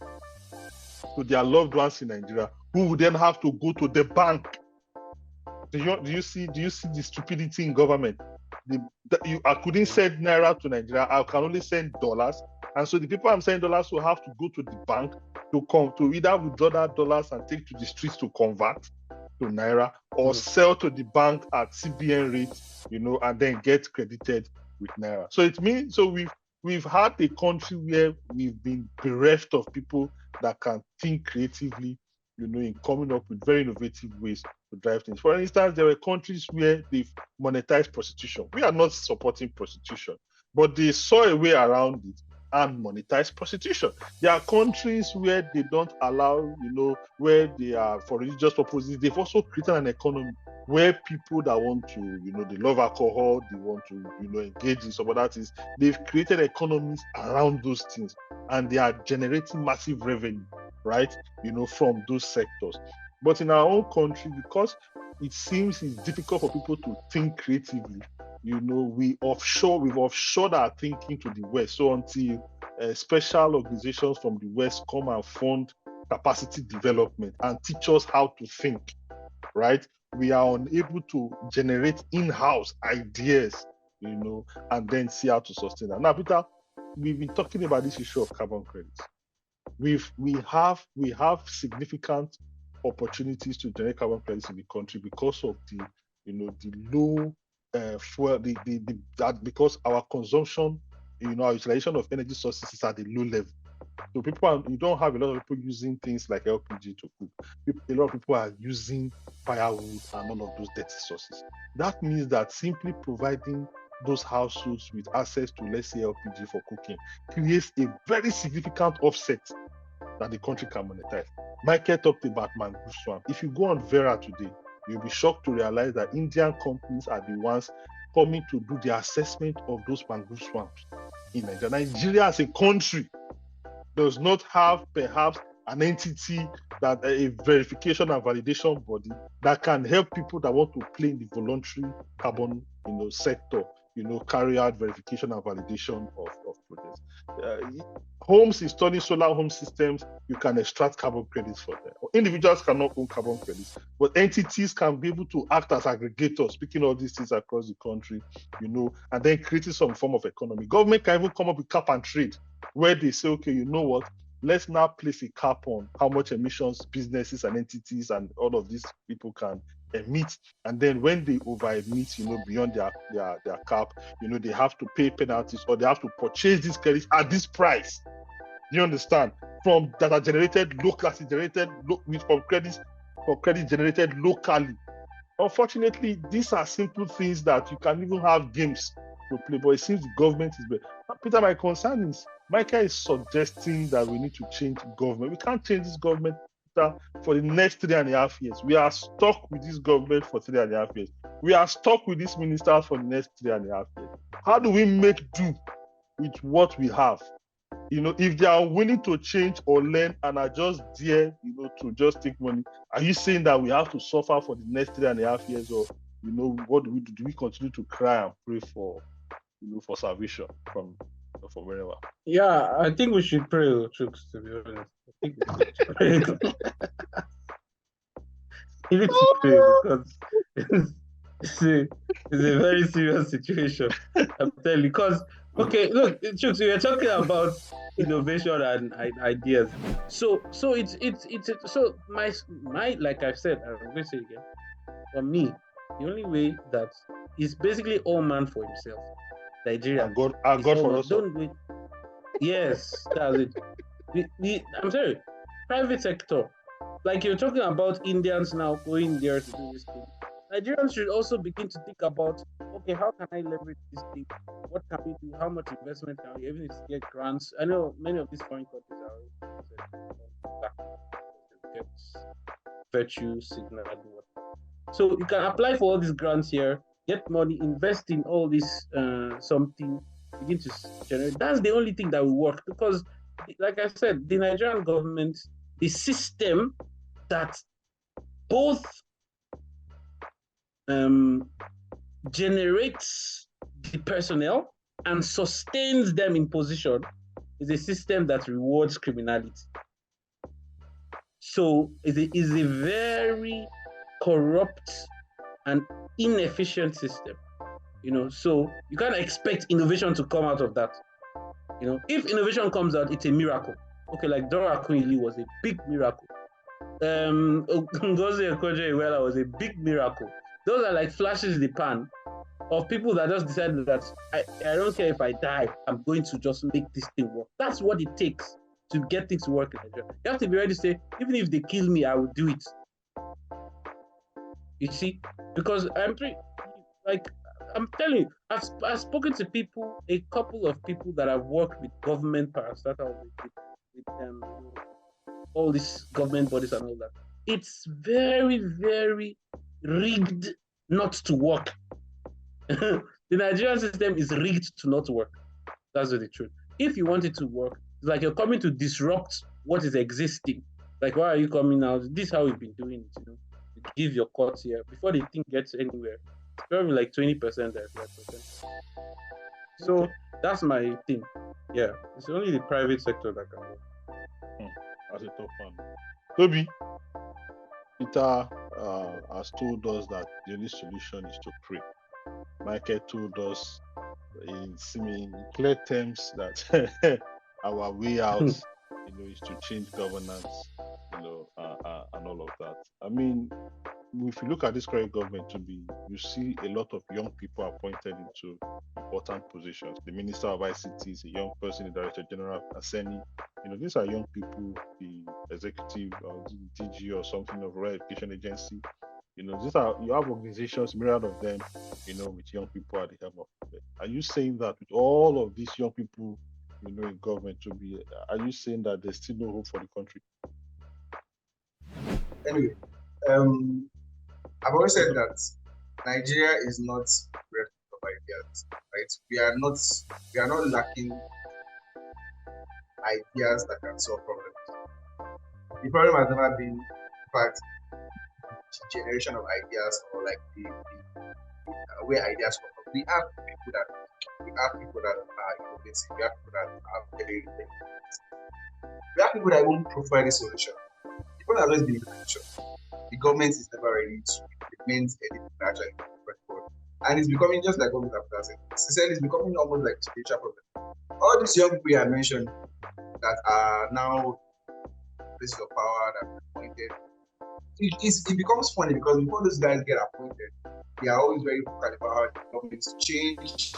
to their loved ones in Nigeria, who would then have to go to the bank. Do you see the stupidity in government? I couldn't send naira to Nigeria. I can only send dollars, and so the people I'm sending dollars will have to go to the bank to either withdraw that dollars and take to the streets to convert to naira, or sell to the bank at CBN rate, and then get credited with naira. So it means we've had a country where we've been bereft of people that can think creatively, in coming up with very innovative ways to drive things. For instance, there were countries where they've monetized prostitution. We are not supporting prostitution, but they saw a way around it and monetize prostitution. There are countries where they don't allow, where they are for religious purposes. They've also created an economy where people that want to, they love alcohol, they want to, engage in some other things. They've created economies around those things, and they are generating massive revenue, right? From those sectors. But in our own country, because it seems it's difficult for people to think creatively, we've offshored our thinking to the West. So until special organizations from the West come and fund capacity development and teach us how to think, right? We are unable to generate in-house ideas, and then see how to sustain that. Now, Peter, we've been talking about this issue of carbon credits. We have significant opportunities to generate carbon credits in the country because of the low fuel, because our consumption, our utilization of energy sources is at a low level. So you don't have a lot of people using things like LPG to cook. A lot of people are using firewood and all of those dirty sources. That means that simply providing those households with access to, let's say, LPG for cooking creates a very significant offset that the country can monetize. Michael talked about mangrove swamp. If you go on Vera today, you'll be shocked to realize that Indian companies are the ones coming to do the assessment of those mangrove swamps in Nigeria. Nigeria as a country does not have perhaps an entity that a verification and validation body that can help people that want to play in the voluntary carbon sector, carry out verification and validation of projects. Homes installing solar home systems, you can extract carbon credits for them. Individuals cannot own carbon credits, but entities can be able to act as aggregators, speaking all these things across the country, and then creating some form of economy. Government can even come up with cap and trade, where they say, okay, you know what? Let's now place a cap on how much emissions businesses and entities and all of these people can emit, and then when they over emit, beyond their cap, they have to pay penalties, or they have to purchase these credits at this price. You understand? From that are generated locally, from credits generated locally. Unfortunately, these are simple things that you can even have games to play, but it seems the government is better. Peter, my concern is Michael is suggesting that we need to change government. We can't change this government for the next 3.5 years. We are stuck with this government for 3.5 years. We are stuck with this minister for the next 3.5 years. How do we make do with what we have? If they are willing to change or learn and are just there, to just take money, are you saying that we have to suffer for the next 3.5 years, or what do we do? Do we continue to cry and pray for, for salvation from wherever? Yeah, I think we should pray, Chooks, to be honest. I think we should pray. You need to pray because it's a very serious situation. I'm telling you, because look, Chooks, we are talking about innovation and ideas. So it's so my like I've said, I'm going to say it again. For me, the only way that is basically all man for himself. Nigeria. And God for us. Yes, that's it. I'm sorry, private sector. Like you're talking about Indians now going there to do this thing. Nigerians should also begin to think about, okay, how can I leverage this thing? What can we do? How much investment can we, even if we get grants? I know many of these foreign countries are get virtue signal. So you can apply for all these grants here, get money, invest in all this something, begin to generate. That's the only thing that will work, because like I said, the Nigerian government, the system that both generates the personnel and sustains them in position is a system that rewards criminality. So it is a very corrupt and inefficient system. So you can't expect innovation to come out of that. If innovation comes out, it's a miracle. Okay, like Dora Akunyili was a big miracle. Ngozi Okonjo-Iweala was a big miracle. Those are like flashes in the pan of people that just decided that I don't care if I die, I'm going to just make this thing work. That's what it takes to get things to work in Nigeria. You have to be ready to say, even if they kill me, I will do it. You see, because I'm telling you, I've spoken to people, a couple of people that have worked with government parastatal, with all these government bodies and all that. It's very, very rigged not to work. The Nigerian system is rigged to not work. That's the truth. If you want it to work, it's like you're coming to disrupt what is existing. Like, why are you coming out? This is how we've been doing it. You give your cut here before the thing gets anywhere. It's probably like 20%, 30%. So that's my thing. Yeah, it's only the private sector that can work. That's a tough one. Toby, Peter has told us that the only solution is to pray. Michael told us in clear terms that our way out, is to change governance, and all of that. I mean, if you look at this current government, you see a lot of young people appointed into important positions. The Minister of ICT is a young person, the Director General of Aseni. These are young people, the executive or the DG or something of Rural Education Agency. You have organizations, myriad of them, with young people at the helm of them. Are you saying that with all of these young people, in government are you saying that there's still no hope for the country? Anyway, I've always said that Nigeria is not bereft of ideas, right? We are not lacking ideas that can solve problems. The problem has never been, in fact, the generation of ideas or like the where ideas come from. We have people that are innovative. We have people that are very intelligent. We have people that won't provide a solution. The problem has always been innovation. The government is never ready to implement anything actually forward. And it's becoming just like what we have said. Sincerely, it's becoming almost like a spiritual problem. All these young people I mentioned that are now places of power that are appointed, it becomes funny because before those guys get appointed, they are always very vocal about how the government to change,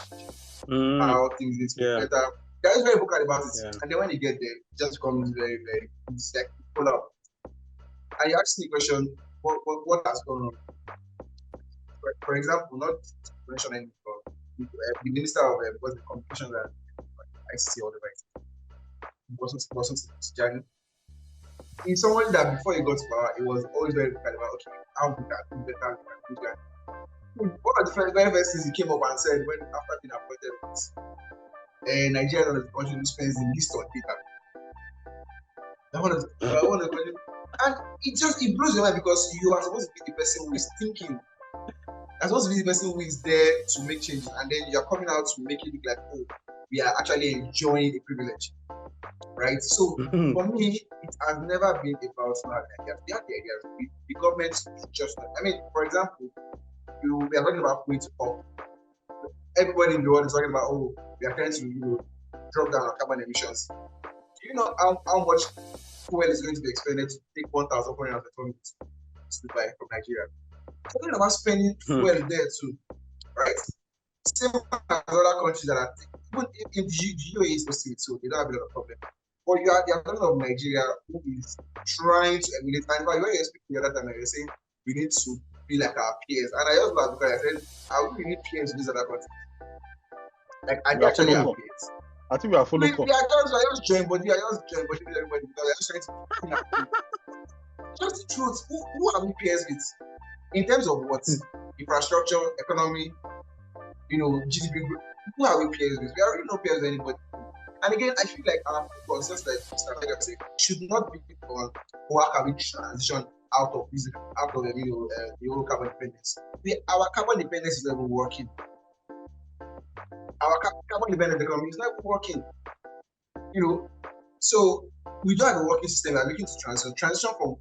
how things need to be better. They're always very vocal about it. Yeah. And then when you get there, it just becomes very, very, it's like pull up. And you ask me a question, what has gone on? For example, not to mention anything, the Minister of what's the Communications and ICT or whatever, wasn't Johnny. He's someone that before he got to power, it was always very vocal about, okay, how we can do better, we can do that. One of the very first things he came up and said when after being appointed was, Nigeria is the country who spends the least on data. And it blows your mind because you are supposed to be the person who is thinking. You're supposed to be the person who is there to make changes, and then you're coming out to make it look like, oh, we are actually enjoying a privilege. Right? So for me, it has never been about not ideas. We have the ideas. The government just for example, we are talking about going to pump. Everybody in the world is talking about, oh, we are trying to drop down our carbon emissions. Do you know how much fuel is going to be expended to take 1,400 tons to buy from Nigeria? We're talking about spending fuel there too, right? Same as other countries that are even in the UAE is supposed to be too, they don't have a lot of problem. But you are talking of Nigeria who is trying to emulate, and when you're speaking the other time, you're saying we need to be like our peers. And I just laughed because I said, I really need peers in these other countries. Like, I actually have peers. I think we are following. We are just joining body. We are just joining body with everybody because we are just trying to. Just the truth. Who are we peers with? In terms of what? Infrastructure, economy, GDP. Who are we peers with? We already know peers with anybody. And again, I feel like our focus, just like Mr. Vega said, should not be on how can we transition out of the old carbon dependence. Our carbon dependence is not even working. Our carbon dependent economy is not even working. So we don't have a working system. We're looking to transition from.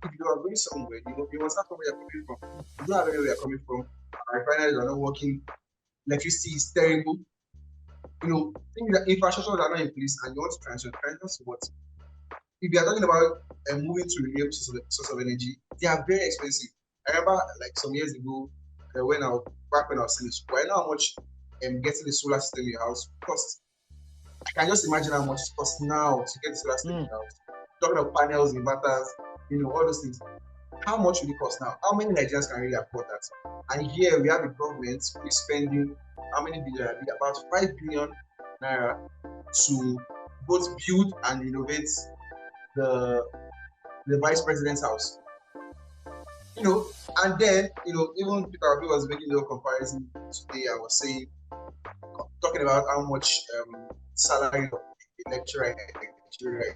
If you are going somewhere, you must have where you're coming from. You don't have anywhere you're coming from. Our refineries are not working. Electricity is terrible. Things that infrastructure are not in place, and you want to transition to what? If you are talking about moving to renewable source of energy, they are very expensive. I remember like some years ago when I was in school, I know how much getting a solar system in your house costs. I can just imagine how much it costs now to get the solar system in your house. Talking of panels, inverters, all those things. How much will it cost now? How many Nigerians can really afford that? And here we have the government who is spending how many billion? About 5 billion naira to both build and renovate the vice president's house. And then even Peter Obi was making a comparison today. I was saying, talking about how much salary of a lecturer in Nigeria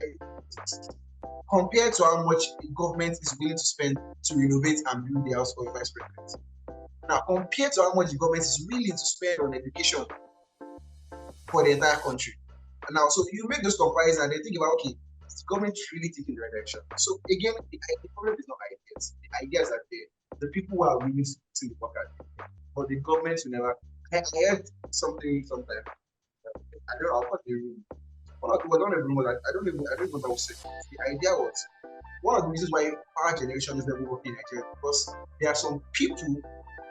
compared to how much the government is willing to spend to renovate and build the house for the vice president. Now, compared to how much the government is willing to spend on education for the entire country. And now, so you make those comparisons and then think about, okay, is the government really taking the right direction? So again, the problem is not ideas. The ideas are there. The people who are willing to put in the work are there. But the government will never. I heard something sometime. I don't know what the room. One of the rumors, I don't know what was said. The idea was one of the reasons why power generation is never working in Nigeria because there are some people,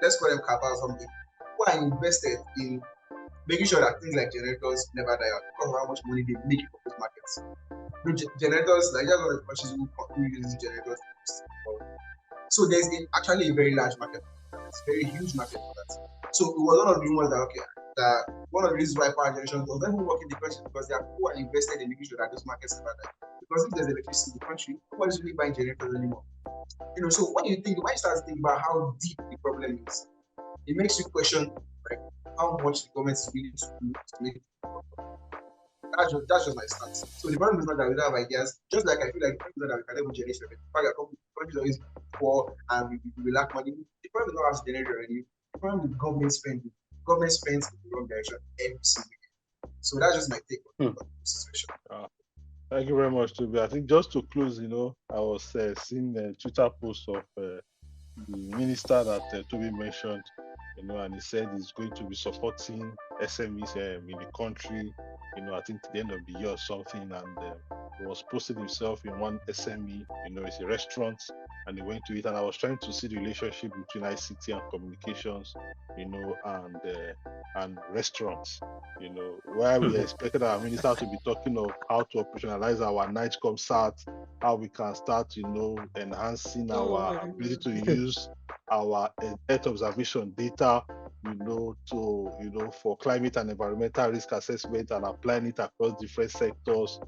let's call them cabals or something, who are invested in making sure that things like generators never die out because of how much money they make in those markets. Generators, Nigeria is one of the countries who uses generators. So there's actually a very large market. It's a very huge market for that. So it was one of the rumors that one of the reasons why power generation does not even work in the country because there are people who are invested in making sure that those markets never die. Because if there's electricity in the country, nobody's really buying generators anymore. So when you start thinking about how deep the problem is, it makes you question like how much the government is willing to do to make it. That's just my stance. So the problem is not that we don't have ideas, just like I feel like the problem is not that we can never generate revenue. In fact, our country is always poor and we lack money. The problem is not us generating revenue. The problem is government spending. Government spends in the wrong direction every single year. So that's just my take on the situation. Thank you very much, Toby. I think just to close, I was seeing a Twitter post of the minister that Toby mentioned, and he said he's going to be supporting SMEs in the country, I think at the end of the year or something, and he was posting himself in one SME, it's a restaurant, and he went to it, and I was trying to see the relationship between ICT and communications, and restaurants, where we expected our minister to be talking of how to operationalize our night concert, how we can start, enhancing our ability to use our Earth observation data, for climate and environmental risk assessment and applying it across different sectors,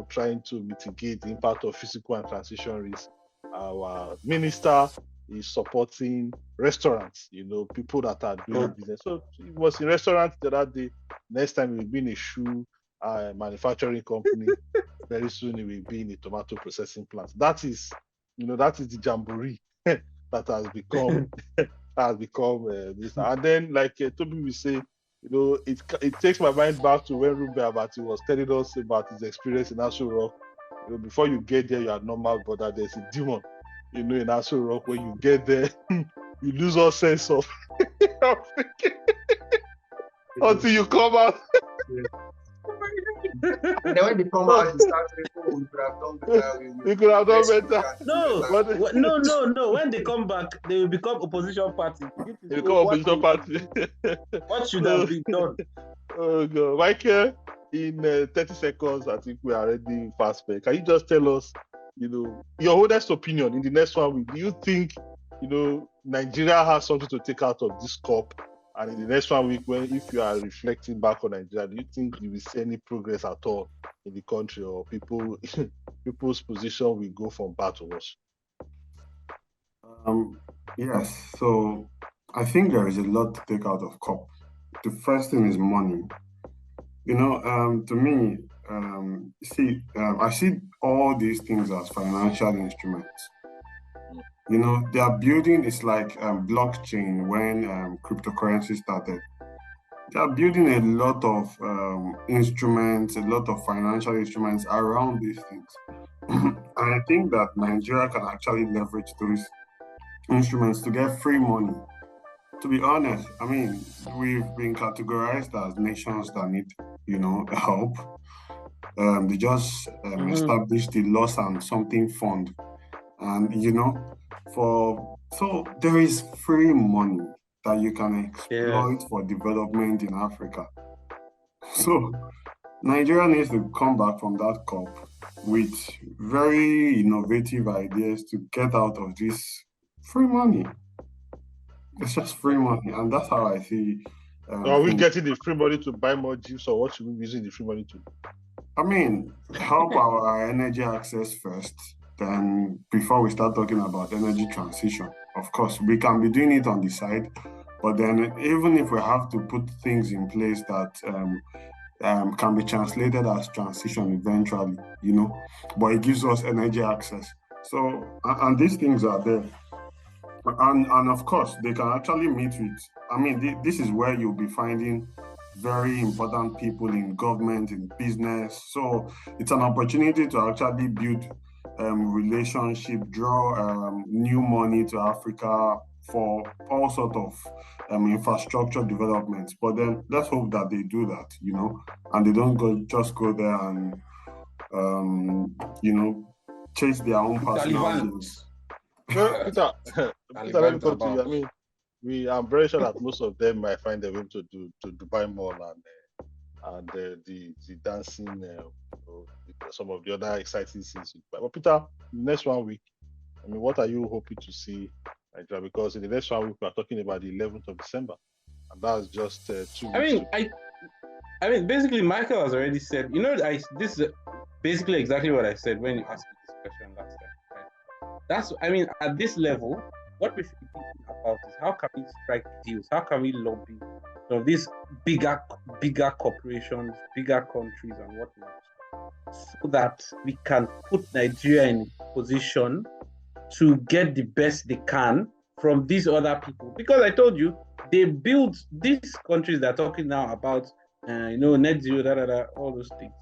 trying to mitigate the impact of physical and transition risk. Our minister is supporting restaurants, people that are doing business. So it was in restaurants the other day. Next time it will be in a shoe manufacturing company. Very soon it will be in a tomato processing plant. That is the jamboree that has become this. And then, like Toby will say, it takes my mind back to when Ruben Abati was telling us about his experience in Aso Rock. Before you get there, you are normal, but that there's a demon, in Aso Rock. When you get there, you lose all sense of until you come out. And then when they come out, you start saying, "Oh, we could have done better. We could have done better." No. When they come back, they will become opposition party. They become opposition party. What should have been done? Oh God, Michael, in 30 seconds, I think we are already fast spent. Can you just tell us, your honest opinion in the next 1 week? Do you think, Nigeria has something to take out of this COP? And in the next 1 week, if you are reflecting back on Nigeria, do you think you will see any progress at all in the country, or people's position will go from bad to worse? Yes. So I think there is a lot to take out of COP. The first thing is money. To me, I see all these things as financial instruments. They are building, it's like blockchain when cryptocurrency started. They are building a lot of instruments, a lot of financial instruments around these things. And I think that Nigeria can actually leverage those instruments to get free money. To be honest, I mean, we've been categorized as nations that need, help. They just established the loss and something fund. And, so there is free money that you can exploit for development in Africa. So Nigeria needs to come back from that cup with very innovative ideas to get out of this free money. It's just free money, and that's how I see. Are we getting the free money to buy more juice, or what should we be using the free money to? I mean, help our energy access first, then before we start talking about energy transition. Of course, we can be doing it on the side, but then even if we have to put things in place that can be translated as transition eventually, but it gives us energy access. So, and these things are there. And of course, they can actually meet with, this is where you'll be finding very important people in government, in business. So it's an opportunity to actually build relationship, draw new money to Africa for all sort of infrastructure developments. But then let's hope that they do that, and they don't just go there and, chase their own personal gains. Well, Peter, let me come to you. I mean, I'm very sure that most of them might find a way to Dubai Mall and the dancing, some of the other exciting things. But Peter, next 1 week, what are you hoping to see, Nigeria? Because in the next 1 week, we are talking about the 11th of December, and that's just 2 weeks. I mean, basically, Michael has already said. This is basically exactly what I said when you asked me this question last time. Right? At this level, what we should be thinking about is how can we strike deals? How can we lobby these bigger corporations, bigger countries, and whatnot, so that we can put Nigeria in a position to get the best they can from these other people? Because I told you, they build these countries that are talking now about, net zero, all those things.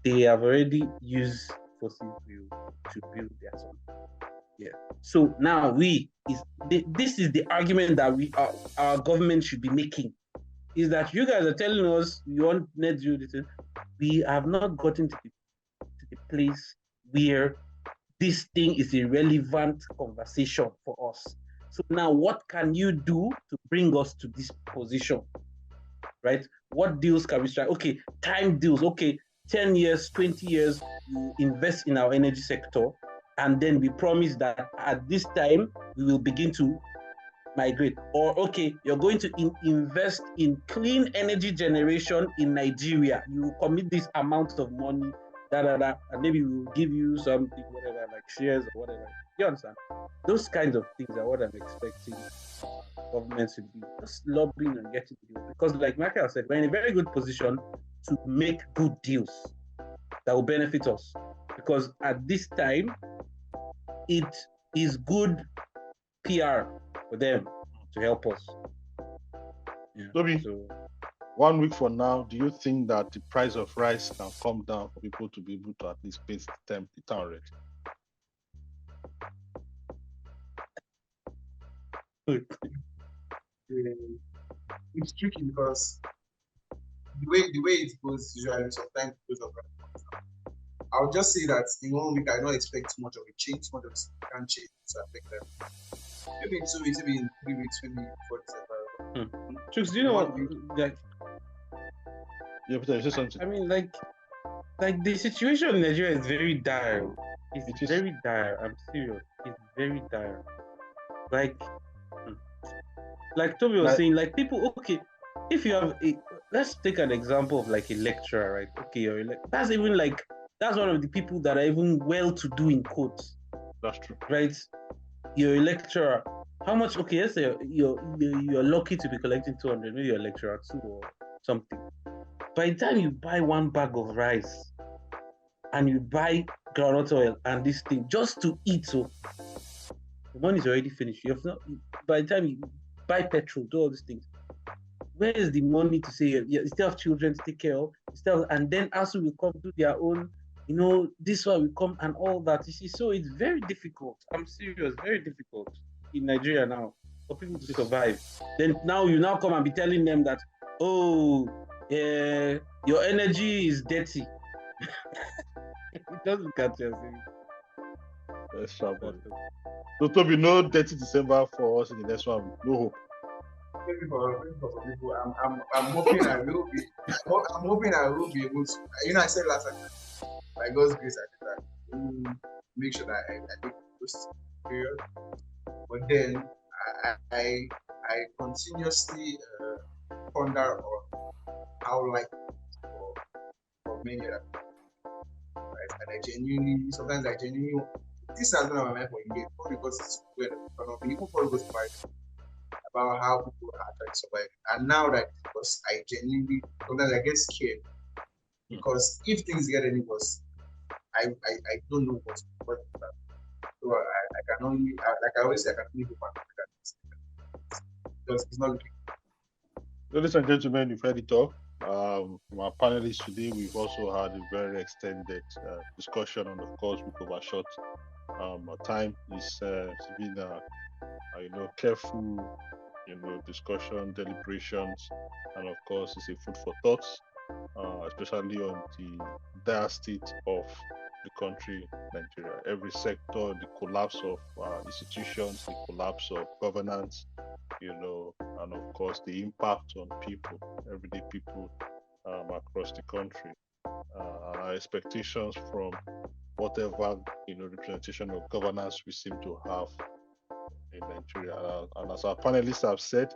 They have already used fossil fuel to build their something. Yeah. So now this is the argument that our government should be making, is that you guys are telling us you want net zero. We have not gotten to the place where this thing is a relevant conversation for us. So now what can you do to bring us to this position, right? What deals can we strike? Okay, time deals. Okay, 10 years, 20 years, you invest in our energy sector, and then we promise that at this time, we will begin to migrate. Or, okay, you're going to invest in clean energy generation in Nigeria. You will commit this amount of money, and maybe we will give you something, whatever, like shares or whatever. You understand? Those kinds of things are what I'm expecting governments to be just lobbying and getting deals. Because, like Michael said, we're in a very good position to make good deals that will benefit us. Because at this time, it is good PR for them to help us. Yeah. Toby, 1 week from now, do you think that the price of rice can come down for people to be able to at least pay the town rent? It's tricky because the way it goes usually sometimes it goes up. I'll just say that in 1 week I don't expect much of a change, much of a significant change to affect them. Maybe in 2 weeks, maybe in 3 weeks, maybe 4 December. Chooks, do you know what? Like, yeah, but say something. I mean, like the situation in Nigeria is very dire. It's very dire. I'm serious. It's very dire. Like Toby was saying, like people. Okay, if you have let's take an example of like a lecturer, right? Okay, that's one of the people that are even well-to-do in quotes. That's true, right? You're a lecturer. How much? Okay, let's say you're lucky to be collecting 200. Maybe you're a lecturer 2 or something. by the time you buy one bag of rice and you buy groundnut oil and this thing just to eat, so the money is already finished. You have not. By the time you buy petrol, do all these things, where is the money to say you still have children to take care of? And then ASU will come do their own, this one will come and all that. You see, so it's very difficult. I'm serious, very difficult in Nigeria now for people to survive. Then you now come and be telling them that, oh, your energy is dirty. It doesn't catch us. Let's travel. So Toby, no dirty December for us in the next one. No hope. Maybe for some people, I'm hoping I will be. I'm hoping I will be able to. I said last time, by God's grace, I did that. Make sure that I take this period. But then I continuously ponder on how life is for many other people. Right? And sometimes this has been on my mind for years, not because it's good, but people probably go to fight about how people are trying to survive. And now that, because I genuinely, sometimes I get scared, because if things get any worse, I don't know what's going to happen. So I can only, like I always say, I can only go back to that. Because it's not looking. Ladies and gentlemen, you've heard it all. From our panelists today, we've also had a very extended discussion, and of course, we've overshot our time. It's been careful, discussion, deliberations, and of course, it's a food for thoughts, especially on the dire state of the country, Nigeria. Every sector, the collapse of institutions, the collapse of governance, and of course the impact on people, everyday people across the country. Our expectations from whatever representation of governance we seem to have in Nigeria. And as our panelists have said,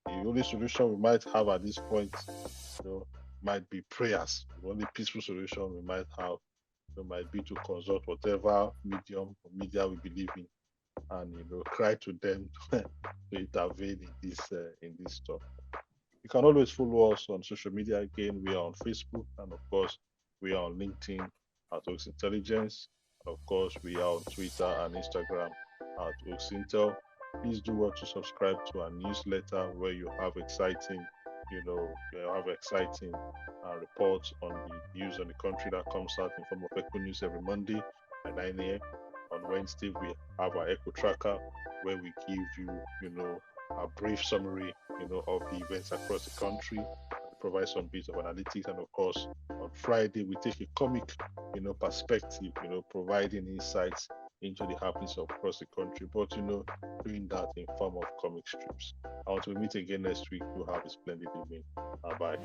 the only solution we might have at this point, might be prayers. The only peaceful solution we might have might be to consult whatever medium or media we believe in, and cry to them to intervene in this stuff. You can always follow us on social media. Again, we are on Facebook, and of course, we are on LinkedIn at Oaks Intelligence. And of course, we are on Twitter and Instagram at Oaks Intel. Please do want to subscribe to our newsletter, where you have exciting, reports on the news on the country that comes out in form of Echo News every Monday at 9 a.m. On Wednesday, we have our Echo Tracker, where we give you, a brief summary, of the events across the country, provide some bits of analytics, and of course, on Friday we take a comic, perspective, providing insights into the happenings across the country, but doing that in form of comic strips. Until we meet again next week, you have a splendid evening. Bye bye.